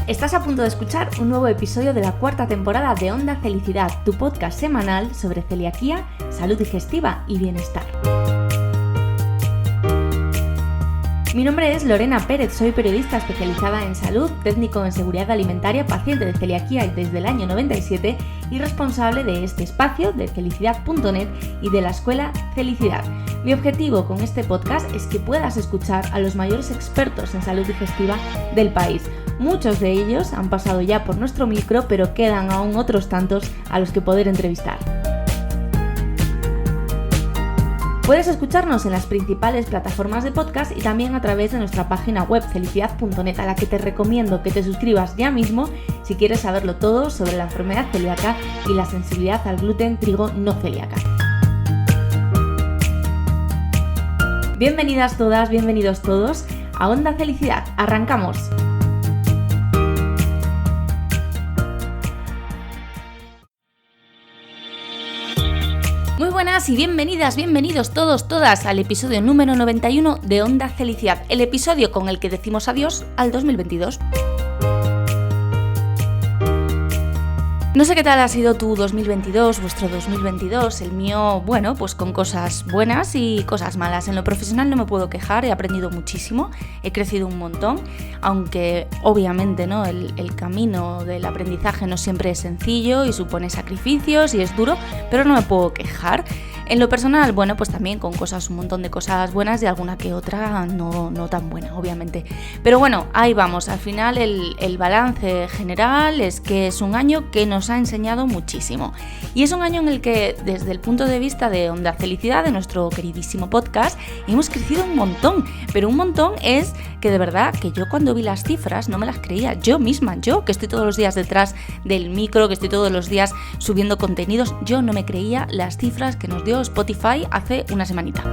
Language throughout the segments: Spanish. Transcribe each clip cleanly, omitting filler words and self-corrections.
Estás a punto de escuchar un nuevo episodio de la cuarta temporada de Onda Felicidad, tu podcast semanal sobre celiaquía, salud digestiva y bienestar. Mi nombre es Lorena Pérez, soy periodista especializada en salud, técnico en seguridad alimentaria, paciente de celiaquía desde el año 97 y responsable de este espacio de felicidad.net y de la escuela Felicidad. Mi objetivo con este podcast es que puedas escuchar a los mayores expertos en salud digestiva del país. Muchos de ellos han pasado ya por nuestro micro, pero quedan aún otros tantos a los que poder entrevistar. Puedes escucharnos en las principales plataformas de podcast y también a través de nuestra página web felicidad.net, a la que te recomiendo que te suscribas ya mismo si quieres saberlo todo sobre la enfermedad celíaca y la sensibilidad al gluten trigo no celíaca. Bienvenidas todas, bienvenidos todos a Onda Felicidad. ¡Arrancamos! Muy buenas y bienvenidas, bienvenidos todos, todas al episodio número 91 de Onda Felicidad, el episodio con el que decimos adiós al 2022. No sé qué tal ha sido tu 2022, vuestro 2022, el mío, bueno, pues con cosas buenas y cosas malas. En lo profesional no me puedo quejar, he aprendido muchísimo, he crecido un montón, aunque obviamente ¿no? el camino del aprendizaje no siempre es sencillo y supone sacrificios y es duro, pero no me puedo quejar. En lo personal, bueno, pues también con cosas, un montón de cosas buenas y alguna que otra no tan buena, obviamente. Pero bueno, ahí vamos, al final el balance general es que es un año que nos ha enseñado muchísimo. Y es un año en el que, desde el punto de vista de Onda Felicidad, de nuestro queridísimo podcast, hemos crecido un montón. Pero un montón es que de verdad, que yo cuando vi las cifras no me las creía. Yo misma, yo que estoy todos los días detrás del micro, que estoy todos los días subiendo contenidos, yo no me creía las cifras que nos dio Spotify hace una semanita.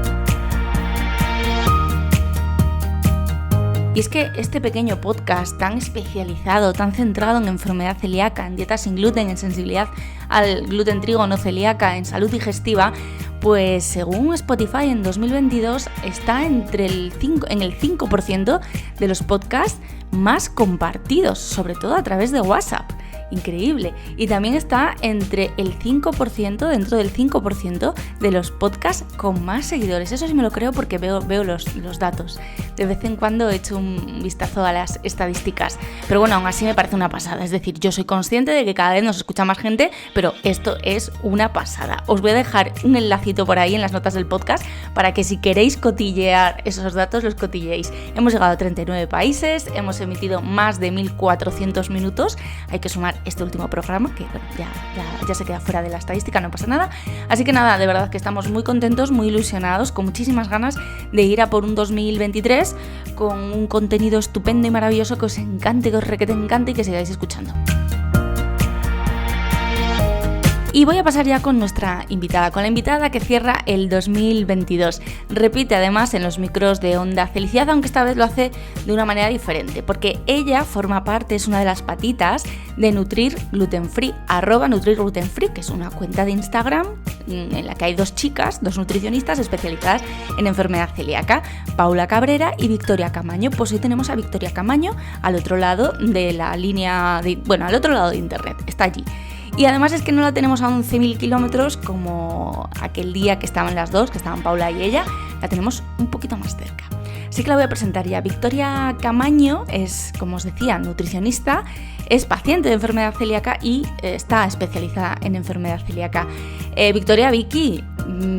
Y es que este pequeño podcast tan especializado, tan centrado en enfermedad celíaca, en dieta sin gluten, en sensibilidad al gluten trigo no celíaca, en salud digestiva, pues según Spotify en 2022 está en el 5% de los podcasts más compartidos, sobre todo a través de WhatsApp. Increíble. Y también está entre el 5%, dentro del 5% de los podcasts con más seguidores. Eso sí me lo creo porque veo los datos. De vez en cuando he hecho un vistazo a las estadísticas. Pero bueno, aún así me parece una pasada. Es decir, yo soy consciente de que cada vez nos escucha más gente, pero esto es una pasada. Os voy a dejar un enlacito por ahí en las notas del podcast para que si queréis cotillear esos datos, los cotilleéis. Hemos llegado a 39 países, hemos emitido más de 1.400 minutos. Hay que sumar este último programa, que bueno, ya se queda fuera de la estadística, no pasa nada. Así que nada, de verdad que estamos muy contentos, muy ilusionados, con muchísimas ganas de ir a por un 2023 con un contenido estupendo y maravilloso que os encante, que os requete encante y que sigáis escuchando. Y voy a pasar ya con nuestra invitada, con la invitada que cierra el 2022. Repite además en los micros de Onda Felicidad, aunque esta vez lo hace de una manera diferente, porque ella forma parte, es una de las patitas de Nutrir Gluten Free, @Nutrir Gluten Free, que es una cuenta de Instagram en la que hay dos chicas, dos nutricionistas especializadas en enfermedad celíaca, Paula Cabrera y Victoria Camaño. Pues hoy tenemos a Victoria Camaño al otro lado de la línea, al otro lado de internet, está allí. Y además es que no la tenemos a 11.000 kilómetros como aquel día que estaban las dos, que estaban Paula y ella, la tenemos un poquito más cerca. Así que la voy a presentar ya. Victoria Camaño es, como os decía, nutricionista, es paciente de enfermedad celíaca y está especializada en enfermedad celíaca. Victoria, Vicky,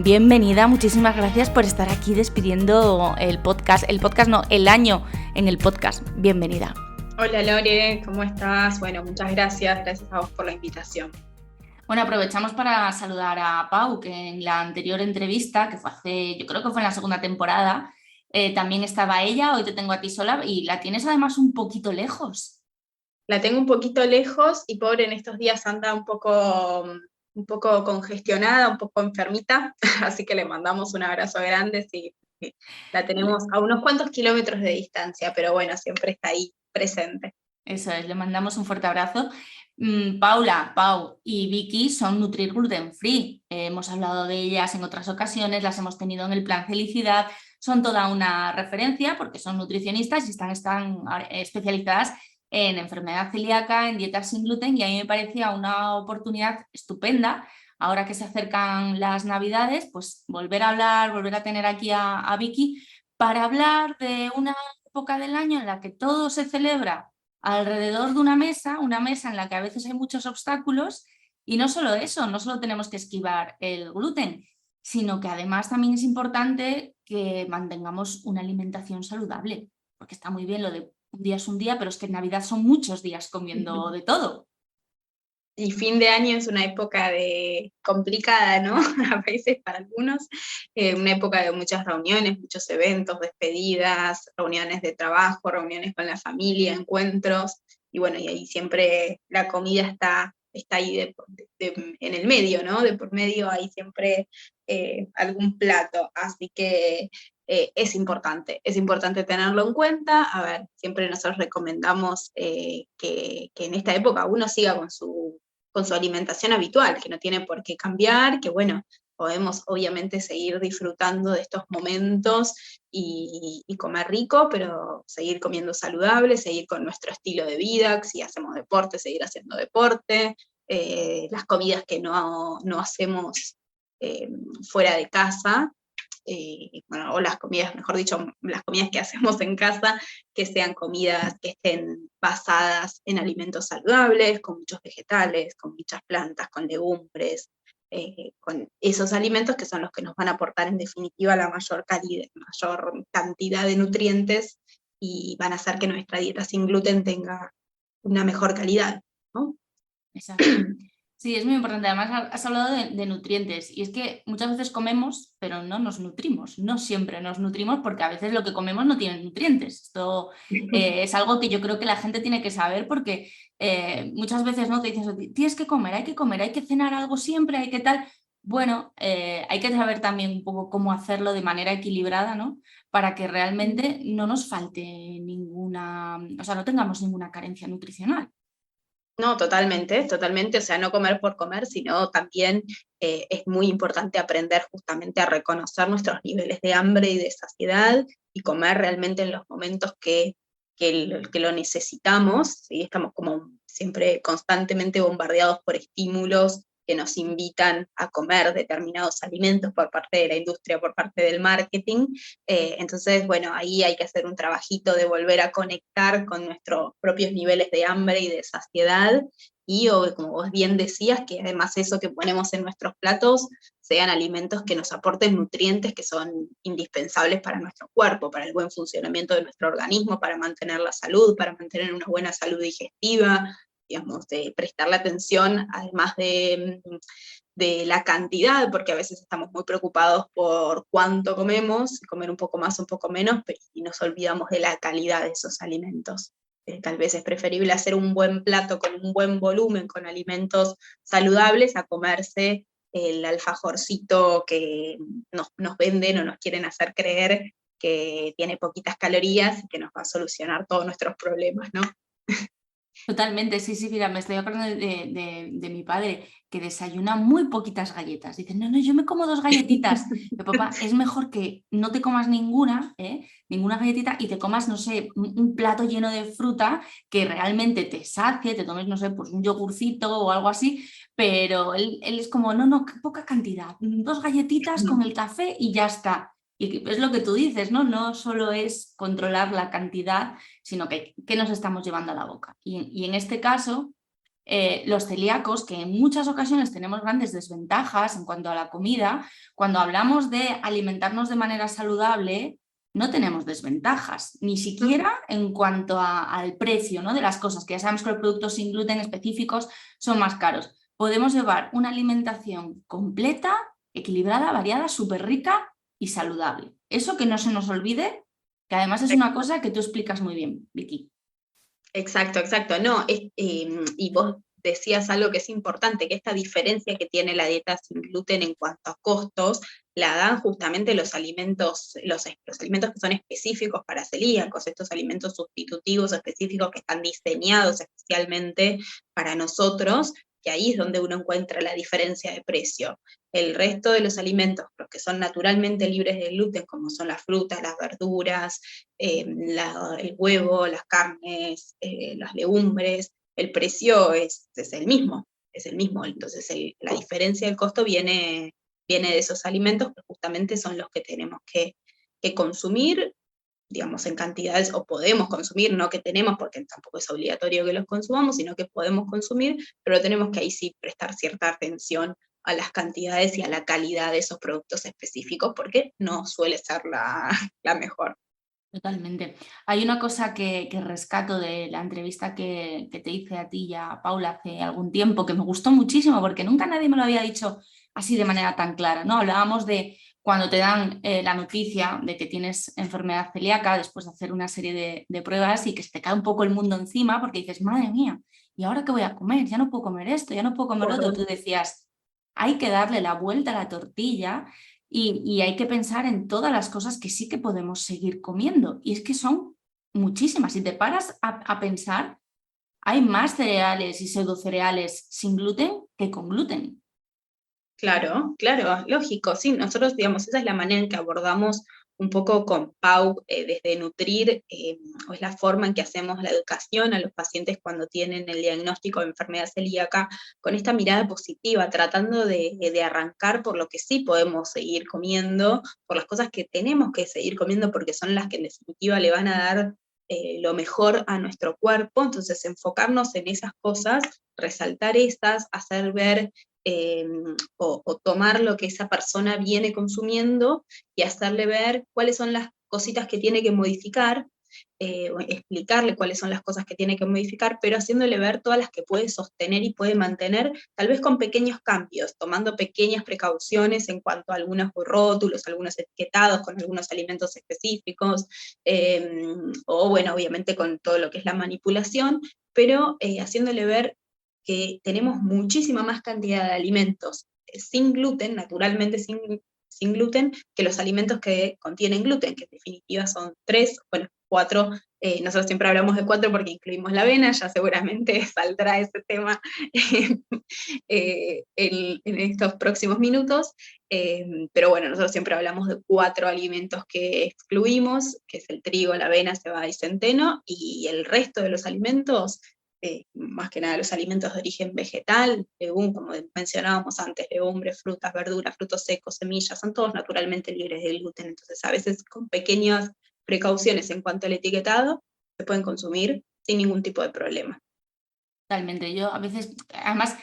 bienvenida, muchísimas gracias por estar aquí despidiendo el año en el podcast. Bienvenida. Hola Lore, ¿cómo estás? Bueno, muchas gracias a vos por la invitación. Bueno, aprovechamos para saludar a Pau, que en la anterior entrevista, que fue yo creo que fue en la segunda temporada, también estaba ella, hoy te tengo a ti sola y la tienes además un poquito lejos. La tengo un poquito lejos y pobre en estos días anda un poco congestionada, un poco enfermita, así que le mandamos un abrazo grande, sí. La tenemos a unos cuantos kilómetros de distancia, pero bueno, siempre está ahí presente. Eso es, le mandamos un fuerte abrazo. Pau y Vicky son Nutrir Gluten Free. Hemos hablado de ellas en otras ocasiones, las hemos tenido en el plan Felicidad. Son toda una referencia porque son nutricionistas y están especializadas en enfermedad celíaca, en dietas sin gluten, y a mí me parecía una oportunidad estupenda, ahora que se acercan las Navidades, pues volver a hablar, volver a tener aquí a Vicky para hablar de una época del año en la que todo se celebra alrededor de una mesa en la que a veces hay muchos obstáculos, y no solo eso, no solo tenemos que esquivar el gluten, sino que además también es importante que mantengamos una alimentación saludable, porque está muy bien lo de un día es un día, pero es que en Navidad son muchos días comiendo de todo. Y fin de año es una época complicada, ¿no? A veces para algunos, una época de muchas reuniones, muchos eventos, despedidas, reuniones de trabajo, reuniones con la familia, encuentros, y bueno, y ahí siempre la comida está ahí en el medio, ¿no? De por medio hay siempre algún plato, así que es importante tenerlo en cuenta. A ver, siempre nosotros recomendamos que en esta época uno siga con su alimentación habitual, que no tiene por qué cambiar, que bueno, podemos obviamente seguir disfrutando de estos momentos y comer rico, pero seguir comiendo saludable, seguir con nuestro estilo de vida, si hacemos deporte, seguir haciendo deporte, las comidas que no hacemos eh, fuera de casa, bueno, o las comidas, mejor dicho, las comidas que hacemos en casa, que sean comidas que estén basadas en alimentos saludables, con muchos vegetales, con muchas plantas, con legumbres, con esos alimentos que son los que nos van a aportar en definitiva la mayor calidad, mayor cantidad de nutrientes y van a hacer que nuestra dieta sin gluten tenga una mejor calidad, ¿no? Exacto. Sí, es muy importante. Además, has hablado de nutrientes, y es que muchas veces comemos, pero no nos nutrimos. No siempre nos nutrimos porque a veces lo que comemos no tiene nutrientes. Esto es algo que yo creo que la gente tiene que saber, porque muchas veces no te dicen, tienes que comer, hay que cenar algo siempre, hay que tal. Bueno, hay que saber también un poco cómo hacerlo de manera equilibrada, ¿no? Para que realmente no nos falte ninguna, o sea, no tengamos ninguna carencia nutricional. No, totalmente, totalmente, o sea, no comer por comer, sino también es muy importante aprender justamente a reconocer nuestros niveles de hambre y de saciedad y comer realmente en los momentos que lo necesitamos, ¿sí? Estamos como siempre constantemente bombardeados por estímulos que nos invitan a comer determinados alimentos por parte de la industria, por parte del marketing, entonces, bueno, ahí hay que hacer un trabajito de volver a conectar con nuestros propios niveles de hambre y de saciedad, y como vos bien decías, que además eso que ponemos en nuestros platos sean alimentos que nos aporten nutrientes que son indispensables para nuestro cuerpo, para el buen funcionamiento de nuestro organismo, para mantener la salud, para mantener una buena salud digestiva, digamos, de prestarle atención, además de la cantidad, porque a veces estamos muy preocupados por cuánto comemos, comer un poco más, un poco menos, y nos olvidamos de la calidad de esos alimentos. Tal vez es preferible hacer un buen plato con un buen volumen, con alimentos saludables, a comerse el alfajorcito que nos venden o nos quieren hacer creer que tiene poquitas calorías y que nos va a solucionar todos nuestros problemas, ¿no? Totalmente, sí, sí, mira, me estoy acordando de mi padre, que desayuna muy poquitas galletas. Dice, no, no, yo me como 2 galletitas. Pero papá, es mejor que no te comas ninguna, ninguna galletita, y te comas, no sé, un plato lleno de fruta que realmente te sacie, te tomes, no sé, pues un yogurcito o algo así, pero él es como, no, no, poca cantidad, 2 galletitas con el café y ya está. Y es lo que tú dices, ¿no? No solo es controlar la cantidad, sino que qué nos estamos llevando a la boca. Y en este caso, los celíacos, que en muchas ocasiones tenemos grandes desventajas en cuanto a la comida, cuando hablamos de alimentarnos de manera saludable, no tenemos desventajas, ni siquiera en cuanto al precio, ¿no?, de las cosas, que ya sabemos que los productos sin gluten específicos son más caros. Podemos llevar una alimentación completa, equilibrada, variada, súper rica y saludable. Eso que no se nos olvide, que además es una cosa que tú explicas muy bien, Vicky. Exacto, exacto. No, y vos decías algo que es importante, que esta diferencia que tiene la dieta sin gluten en cuanto a costos, la dan justamente los alimentos que son específicos para celíacos, estos alimentos sustitutivos específicos que están diseñados especialmente para nosotros, que ahí es donde uno encuentra la diferencia de precio. El resto de los alimentos, los que son naturalmente libres de gluten, como son las frutas, las verduras, el huevo, las carnes, las legumbres, el precio es el mismo, es el mismo. Entonces la diferencia del costo viene de esos alimentos que justamente son los que tenemos que consumir, digamos, en cantidades, o podemos consumir, no que tenemos, porque tampoco es obligatorio que los consumamos, sino que podemos consumir, pero tenemos que ahí sí prestar cierta atención a las cantidades y a la calidad de esos productos específicos, porque no suele ser la mejor. Totalmente. Hay una cosa que rescato de la entrevista que te hice a ti y a Paula hace algún tiempo, que me gustó muchísimo, porque nunca nadie me lo había dicho así de manera tan clara, ¿no? Hablábamos de cuando te dan la noticia de que tienes enfermedad celíaca después de hacer una serie de pruebas y que se te cae un poco el mundo encima porque dices, madre mía, ¿y ahora qué voy a comer? Ya no puedo comer esto, ya no puedo comer lo otro. Tú decías, hay que darle la vuelta a la tortilla y hay que pensar en todas las cosas que sí que podemos seguir comiendo. Y es que son muchísimas. Si te paras a pensar, hay más cereales y pseudocereales sin gluten que con gluten. Claro, claro, lógico, sí, nosotros, digamos, esa es la manera en que abordamos un poco con Pau, desde Nutrir, o es la forma en que hacemos la educación a los pacientes cuando tienen el diagnóstico de enfermedad celíaca, con esta mirada positiva, tratando de arrancar por lo que sí podemos seguir comiendo, por las cosas que tenemos que seguir comiendo, porque son las que en definitiva le van a dar lo mejor a nuestro cuerpo. Entonces enfocarnos en esas cosas, resaltar estas, hacer ver eh, o tomar lo que esa persona viene consumiendo y hacerle ver cuáles son las cositas que tiene que modificar, o explicarle cuáles son las cosas que tiene que modificar, pero haciéndole ver todas las que puede sostener y puede mantener, tal vez con pequeños cambios, tomando pequeñas precauciones en cuanto a algunos rótulos, algunos etiquetados con algunos alimentos específicos, o bueno, obviamente con todo lo que es la manipulación, pero haciéndole ver que tenemos muchísima más cantidad de alimentos sin gluten, naturalmente sin gluten, que los alimentos que contienen gluten, que en definitiva son 3, bueno, 4, nosotros siempre hablamos de 4 porque incluimos la avena, ya seguramente saldrá ese tema en estos próximos minutos, pero bueno, nosotros siempre hablamos de 4 alimentos que excluimos, que es el trigo, la avena, cebada y centeno, y el resto de los alimentos, más que nada los alimentos de origen vegetal, como mencionábamos antes, legumbres, frutas, verduras, frutos secos, semillas, son todos naturalmente libres de gluten. Entonces, a veces con pequeñas precauciones en cuanto al etiquetado, se pueden consumir sin ningún tipo de problema. Totalmente. Yo a veces, además,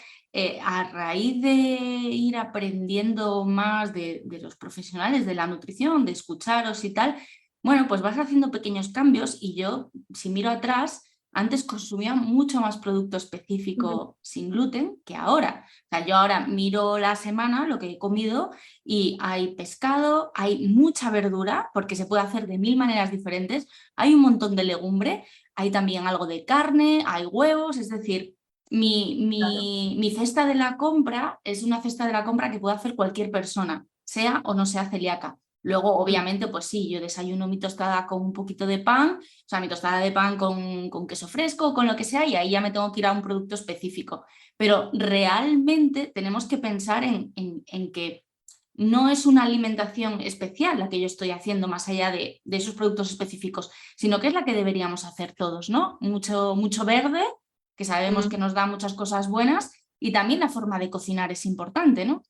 a raíz de ir aprendiendo más de los profesionales de la nutrición, de escucharos y tal, bueno, pues vas haciendo pequeños cambios y yo, si miro atrás, antes consumía mucho más producto específico sin gluten que ahora. O sea, yo ahora miro la semana, lo que he comido, y hay pescado, hay mucha verdura, porque se puede hacer de 1000 maneras diferentes, hay un montón de legumbre, hay también algo de carne, hay huevos, es decir, mi cesta de la compra es una cesta de la compra que puede hacer cualquier persona, sea o no sea celíaca. Luego, obviamente, pues sí, yo desayuno mi tostada con un poquito de pan, o sea, mi tostada de pan con queso fresco, con lo que sea, y ahí ya me tengo que ir a un producto específico. Pero realmente tenemos que pensar en que no es una alimentación especial la que yo estoy haciendo más allá de esos productos específicos, sino que es la que deberíamos hacer todos, ¿no? Mucho verde, que sabemos que nos da muchas cosas buenas, y también la forma de cocinar es importante, ¿no?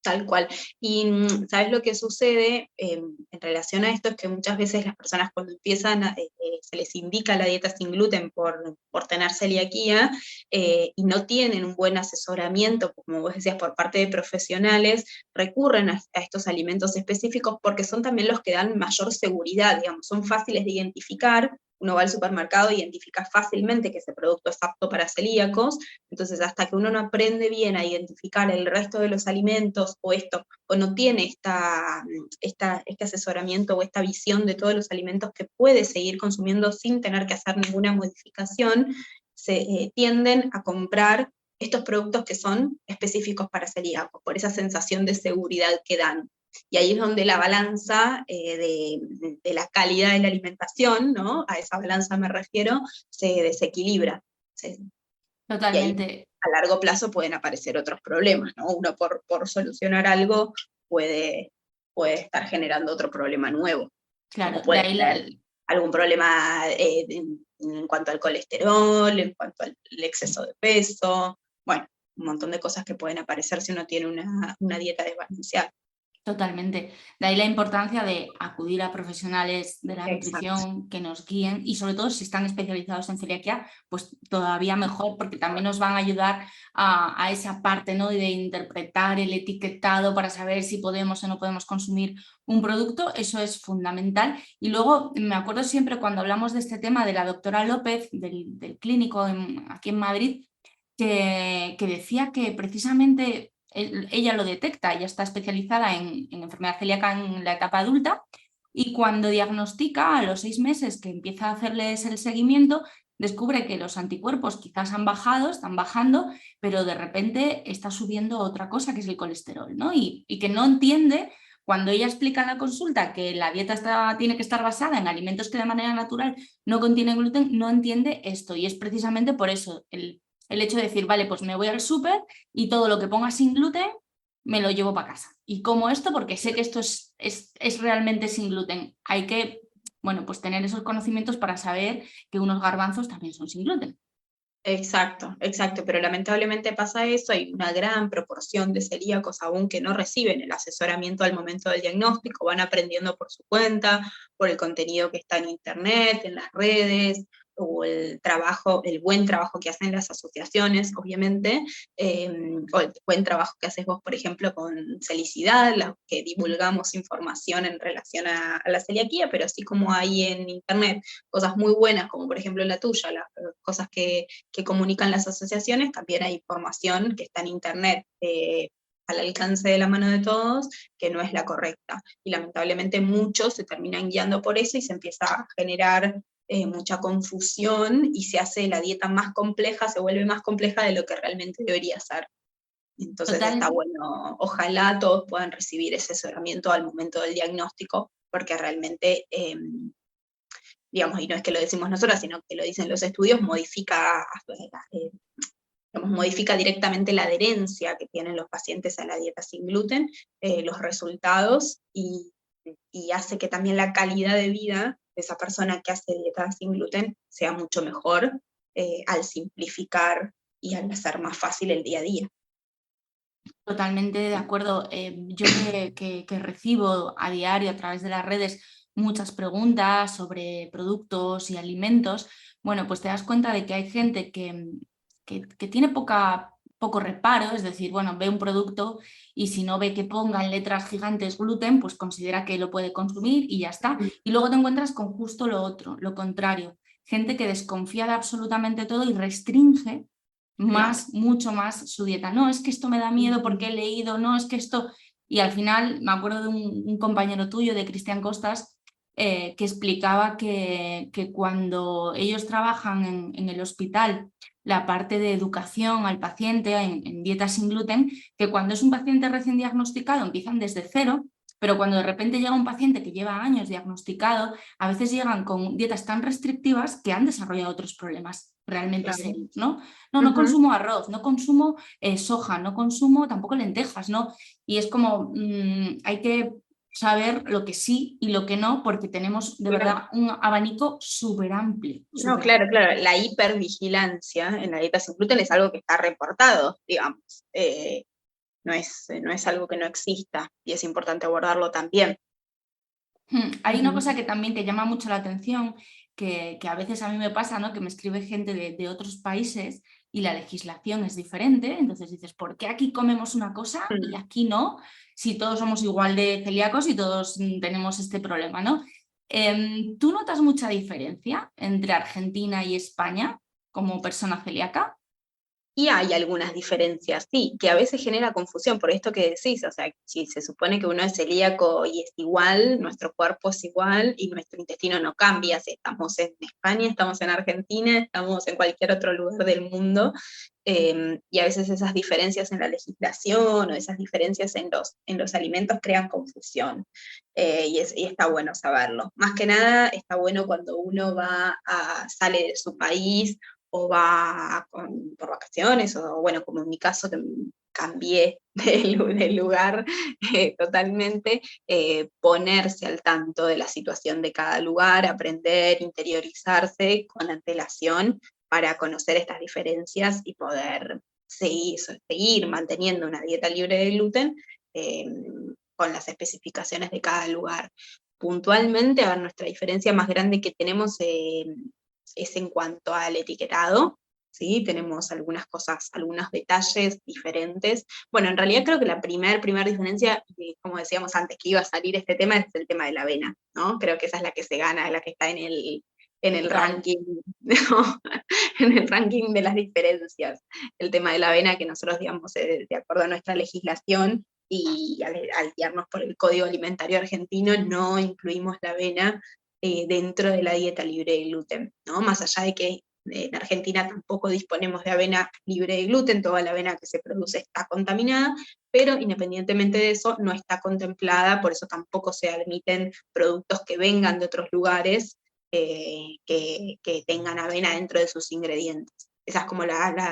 Tal cual. Y ¿sabes lo que sucede en relación a esto? Es que muchas veces las personas cuando empiezan, se les indica la dieta sin gluten por tener celiaquía, y no tienen un buen asesoramiento, como vos decías, por parte de profesionales, recurren a estos alimentos específicos porque son también los que dan mayor seguridad, digamos, son fáciles de identificar. Uno va al supermercado e identifica fácilmente que ese producto es apto para celíacos. Entonces, hasta que uno no aprende bien a identificar el resto de los alimentos o no tiene este asesoramiento o esta visión de todos los alimentos que puede seguir consumiendo sin tener que hacer ninguna modificación, se tienden a comprar estos productos que son específicos para celíacos, por esa sensación de seguridad que dan. Y ahí es donde la balanza de la calidad de la alimentación, ¿no? A esa balanza me refiero, se desequilibra. Y ahí Totalmente. a largo plazo pueden aparecer otros problemas, ¿no? Uno por solucionar algo puede estar generando otro problema nuevo, Claro, como de puede ahí ser algún problema en cuanto al colesterol, en cuanto al exceso de peso, bueno, un montón de cosas que pueden aparecer si uno tiene una dieta desbalanceada. totalmente. De ahí la importancia de acudir a profesionales de la Exacto. nutrición que nos guíen y sobre todo si están especializados en celiaquía, pues todavía mejor porque también nos van a ayudar a esa parte, ¿no? De interpretar el etiquetado para saber si podemos o no podemos consumir un producto, eso es fundamental. Y luego me acuerdo siempre cuando hablamos de este tema de la doctora López, del clínico aquí en Madrid, que decía que precisamente ella lo detecta, ella está especializada en enfermedad celíaca en la etapa adulta y cuando diagnostica a los 6 meses que empieza a hacerles el seguimiento, descubre que los anticuerpos quizás han bajado, están bajando, pero de repente está subiendo otra cosa que es el colesterol, ¿no? Y que no entiende, cuando ella explica en la consulta que la dieta tiene que estar basada en alimentos que de manera natural no contienen gluten, no entiende esto y es precisamente por eso el hecho de decir, vale, pues me voy al súper y todo lo que ponga sin gluten me lo llevo para casa. Y como esto, porque sé que esto es realmente sin gluten. Hay que, bueno, pues tener esos conocimientos para saber que unos garbanzos también son sin gluten. Exacto, exacto, pero lamentablemente pasa eso, hay una gran proporción de celíacos aún que no reciben el asesoramiento al momento del diagnóstico, van aprendiendo por su cuenta, por el contenido que está en internet, en las redes, o el buen trabajo que hacen las asociaciones, obviamente, o el buen trabajo que haces vos, por ejemplo, con Celicidad, la que divulgamos información en relación a la celiaquía, pero así como hay en internet cosas muy buenas, como por ejemplo la tuya, las cosas que comunican las asociaciones, también hay información que está en internet al alcance de la mano de todos, que no es la correcta. Y lamentablemente muchos se terminan guiando por eso y se empieza a generar mucha confusión y se hace la dieta más compleja, se vuelve más compleja de lo que realmente debería ser. Entonces Total, está bueno, ojalá todos puedan recibir ese asesoramiento al momento del diagnóstico, porque realmente digamos, y no es que lo decimos nosotros, sino que lo dicen los estudios, modifica directamente la adherencia que tienen los pacientes a la dieta sin gluten, los resultados, y hace que también la calidad de vida de esa persona que hace dieta sin gluten sea mucho mejor al simplificar y al hacer más fácil el día a día. totalmente de acuerdo. Yo que recibo a diario a través de las redes muchas preguntas sobre productos y alimentos, bueno, pues te das cuenta de que hay gente que tiene poco reparo, es decir, bueno, ve un producto y si no ve que ponga en letras gigantes gluten, pues considera que lo puede consumir y ya está. Y luego te encuentras con justo lo otro, lo contrario, gente que desconfía de absolutamente todo y restringe Claro. mucho más su dieta. No, es que esto me da miedo porque he leído, no, es que esto... Y al final me acuerdo de un compañero tuyo, de Cristian Costas, que explicaba que cuando ellos trabajan en el hospital la parte de educación al paciente en dieta sin gluten, que cuando es un paciente recién diagnosticado empiezan desde cero, pero cuando de repente llega un paciente que lleva años diagnosticado, a veces llegan con dietas tan restrictivas que han desarrollado otros problemas realmente Claro. serios, ¿no? No consumo arroz, no consumo soja, no consumo tampoco lentejas, ¿no? Y es como, hay que saber lo que sí y lo que no, porque tenemos de Claro. verdad un abanico súper amplio. No, claro, claro. La hipervigilancia en la dieta sin gluten es algo que está reportado, digamos. No es algo que no exista y es importante abordarlo también. Hay una cosa que también que llama mucho la atención, que a veces a mí me pasa, ¿no? Que me escribe gente de otros países y la legislación es diferente, entonces dices, ¿por qué aquí comemos una cosa y aquí no? Si todos somos igual de celíacos y todos tenemos este problema, ¿no? ¿Tú notas mucha diferencia entre Argentina y España como persona celíaca? Y hay algunas diferencias, sí, que a veces genera confusión por esto que decís, o sea, si se supone que uno es celíaco y es igual, nuestro cuerpo es igual y nuestro intestino no cambia, si estamos en España, estamos en Argentina, estamos en cualquier otro lugar del mundo, y a veces esas diferencias en la legislación o esas diferencias en los alimentos crean confusión, y está bueno saberlo. Más que nada está bueno cuando uno sale de su país o va por vacaciones, o bueno, como en mi caso que cambié de lugar totalmente, ponerse al tanto de la situación de cada lugar, aprender, interiorizarse con antelación para conocer estas diferencias y poder seguir manteniendo una dieta libre de gluten eh, con las especificaciones de cada lugar. Puntualmente, a ver, nuestra diferencia más grande que tenemos es en cuanto al etiquetado, ¿sí? Tenemos algunas cosas, algunos detalles diferentes. Bueno, en realidad creo que la primera diferencia, como decíamos antes que iba a salir este tema, es el tema de la avena, ¿no? Creo que esa es la que se gana, la que está en el ranking, ¿no? En el ranking de las diferencias. El tema de la avena, que nosotros, digamos, de acuerdo a nuestra legislación, y al guiarnos por el Código Alimentario Argentino, no incluimos la avena dentro de la dieta libre de gluten, ¿no? Más allá de que en Argentina tampoco disponemos de avena libre de gluten, toda la avena que se produce está contaminada, pero independientemente de eso no está contemplada, por eso tampoco se admiten productos que vengan de otros lugares que tengan avena dentro de sus ingredientes. Esa es como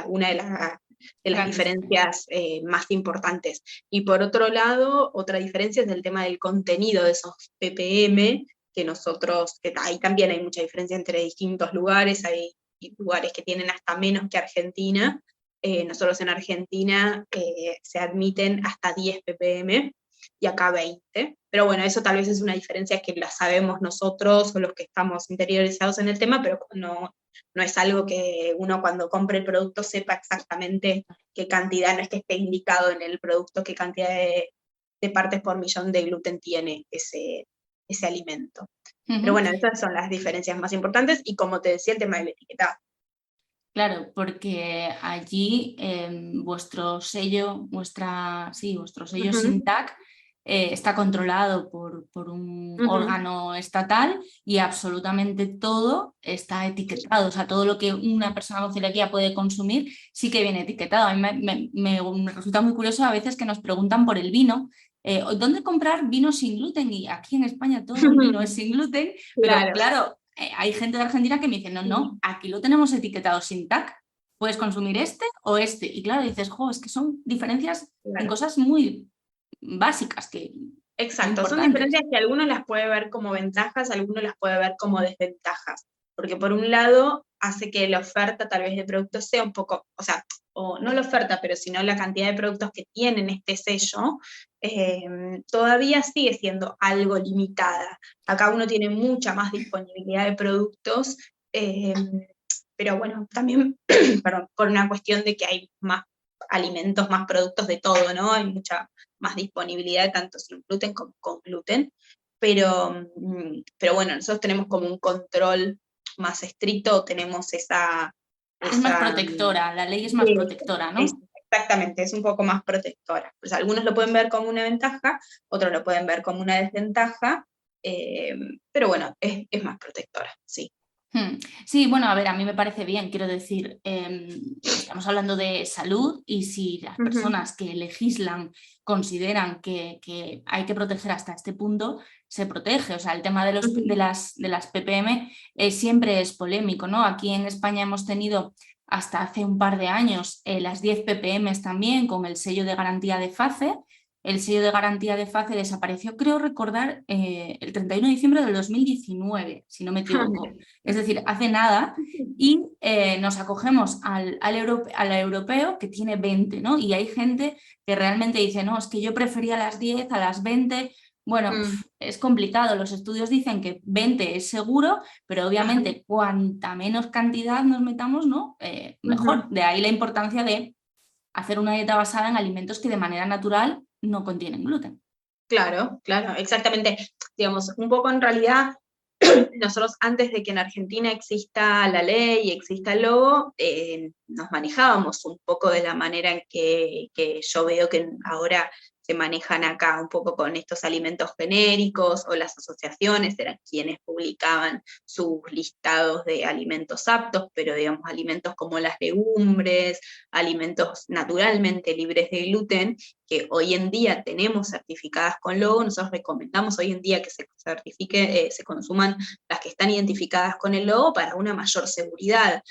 una de las diferencias más importantes. Y por otro lado, otra diferencia es el tema del contenido de esos ppm, que nosotros, que ahí también hay mucha diferencia entre distintos lugares, hay lugares que tienen hasta menos que Argentina. Nosotros en Argentina se admiten hasta 10 ppm y acá 20. Pero bueno, eso tal vez es una diferencia que la sabemos nosotros o los que estamos interiorizados en el tema, pero no es algo que uno cuando compre el producto sepa exactamente qué cantidad, no es que esté indicado en el producto qué cantidad de partes por millón de gluten tiene ese alimento. Pero bueno, esas son las diferencias más importantes y como te decía, el tema del etiquetado. Claro, porque allí vuestro sello, vuestro sello SINTAC está controlado por un órgano estatal y absolutamente todo está etiquetado. O sea, todo lo que una persona con celiaquía puede consumir sí que viene etiquetado. A mí me resulta muy curioso a veces que nos preguntan por el vino. ¿Dónde comprar vino sin gluten? Y aquí en España todo el vino es sin gluten, pero claro, hay gente de Argentina que me dice, no, aquí lo tenemos etiquetado sin TAC, puedes consumir este o este. Y claro, dices, es que son diferencias en cosas muy básicas. Exacto, son diferencias que algunos las puede ver como ventajas, algunos las puede ver como desventajas. Porque por un lado hace que la oferta tal vez de productos sea un poco, o no la oferta, pero sino la cantidad de productos que tienen este sello, todavía sigue siendo algo limitada. Acá uno tiene mucha más disponibilidad de productos, pero bueno, también por una cuestión de que hay más alimentos, más productos de todo, ¿no? Hay mucha más disponibilidad tanto sin gluten como con gluten, pero bueno, nosotros tenemos como un control más estricto, tenemos esa... Es más protectora, la ley es más protectora, ¿no? Exactamente, es un poco más protectora. Pues algunos lo pueden ver como una ventaja, otros lo pueden ver como una desventaja, pero bueno, es más protectora, sí. Sí, bueno, a ver, a mí me parece bien, quiero decir, estamos hablando de salud y si las personas que legislan consideran que hay que proteger hasta este punto, se protege. O sea, el tema de las ppm siempre es polémico, ¿no? Aquí en España hemos tenido hasta hace un par de años las 10 ppm también con el sello de garantía de FACE. El sello de garantía de FACE desapareció, creo recordar, el 31 de diciembre del 2019, si no me equivoco. Es decir, hace nada, y nos acogemos al europeo que tiene 20, ¿no? Y hay gente que realmente dice, no, es que yo prefería las 10 a las 20. Bueno, es complicado. Los estudios dicen que 20 es seguro, pero obviamente cuanta menos cantidad nos metamos, ¿no? Mejor. De ahí la importancia de hacer una dieta basada en alimentos que de manera natural no contienen gluten. Claro, exactamente. Digamos, un poco en realidad, nosotros antes de que en Argentina exista la ley y exista el logo, nos manejábamos un poco de la manera en que yo veo que ahora se manejan acá, un poco con estos alimentos genéricos, o las asociaciones eran quienes publicaban sus listados de alimentos aptos, pero digamos alimentos como las legumbres, alimentos naturalmente libres de gluten, que hoy en día tenemos certificadas con logo. Nosotros recomendamos hoy en día que se certifique, se consuman las que están identificadas con el logo para una mayor seguridad.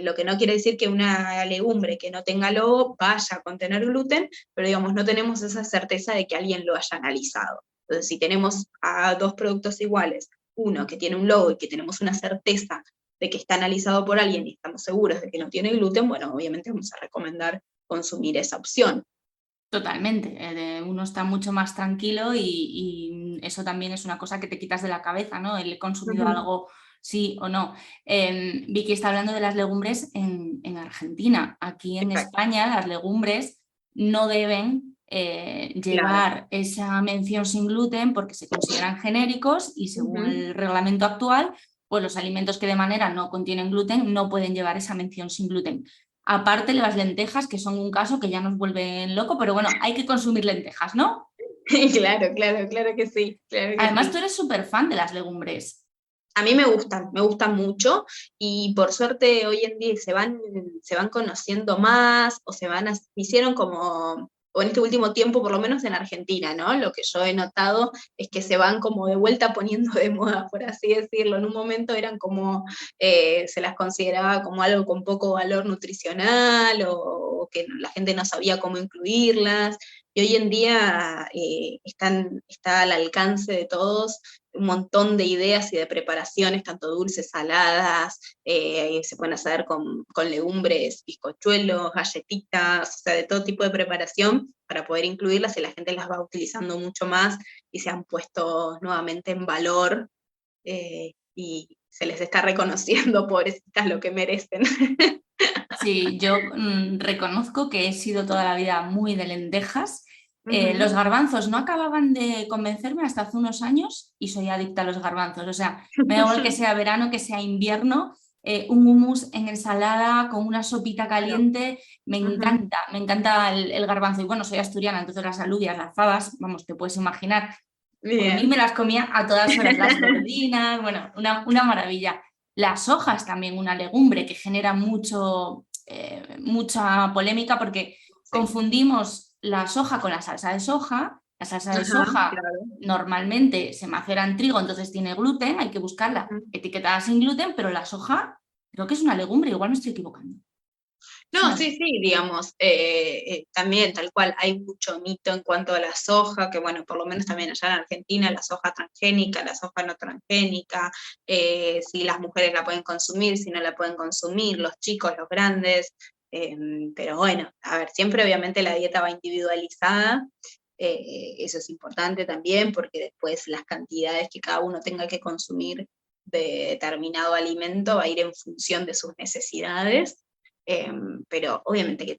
lo que no quiere decir que una legumbre que no tenga logo vaya a contener gluten, pero digamos, no tenemos esa certeza de que alguien lo haya analizado. Entonces, si tenemos a dos productos iguales, uno que tiene un logo y que tenemos una certeza de que está analizado por alguien y estamos seguros de que no tiene gluten, bueno, obviamente vamos a recomendar consumir esa opción. Totalmente, uno está mucho más tranquilo y eso también es una cosa que te quitas de la cabeza, ¿no? El he consumido algo sí o no. Vicky está hablando de las legumbres en Argentina. Aquí en Exacto. España las legumbres no deben Claro. llevar esa mención sin gluten porque se consideran genéricos y según el reglamento actual, pues los alimentos que de manera no contienen gluten no pueden llevar esa mención sin gluten. Aparte las lentejas, que son un caso que ya nos vuelven loco, pero bueno, hay que consumir lentejas, ¿no? Claro, claro, claro que sí, claro que Además, sí. tú eres súper fan de las legumbres. A mí me gustan mucho y por suerte hoy en día se van conociendo más o hicieron como, o en este último tiempo, por lo menos en Argentina, ¿no? Lo que yo he notado es que se van como de vuelta poniendo de moda, por así decirlo. En un momento eran como, se las consideraba como algo con poco valor nutricional o que la gente no sabía cómo incluirlas. Y hoy en día está al alcance de todos un montón de ideas y de preparaciones, tanto dulces, saladas, se pueden hacer con legumbres, bizcochuelos, galletitas, o sea, de todo tipo de preparación para poder incluirlas y la gente las va utilizando mucho más y se han puesto nuevamente en valor y se les está reconociendo, pobrecitas, lo que merecen. Sí, yo reconozco que he sido toda la vida muy de lentejas. Los Ujú. garbanzos no acababan de convencerme hasta hace unos años y soy adicta a los garbanzos. O sea, me da igual que sea verano, que sea invierno, un hummus en ensalada con una sopita Claro. caliente, Ujú. me encanta el garbanzo. Y bueno, soy asturiana, entonces las alubias, las fabas, vamos, te puedes imaginar. Por mí me Bien. las comía a todas horas, las verdinas, bueno, una maravilla. Las hojas también, una legumbre que genera mucha polémica porque Sí. confundimos la soja con la salsa de soja. La salsa de Ajá, soja claro. normalmente se macera en trigo, entonces tiene gluten, hay que buscarla Ujú. etiquetada sin gluten, pero la soja creo que es una legumbre, igual me estoy equivocando. Es No, una... sí, sí, digamos, también tal cual, hay mucho mito en cuanto a la soja, que bueno, por lo menos también allá en Argentina, la soja transgénica, la soja no transgénica, si las mujeres la pueden consumir, si no la pueden consumir, los chicos, los grandes, eh, pero bueno, a ver, siempre obviamente la dieta va individualizada, eso es importante también, porque después las cantidades que cada uno tenga que consumir de determinado alimento va a ir en función de sus necesidades. Pero obviamente que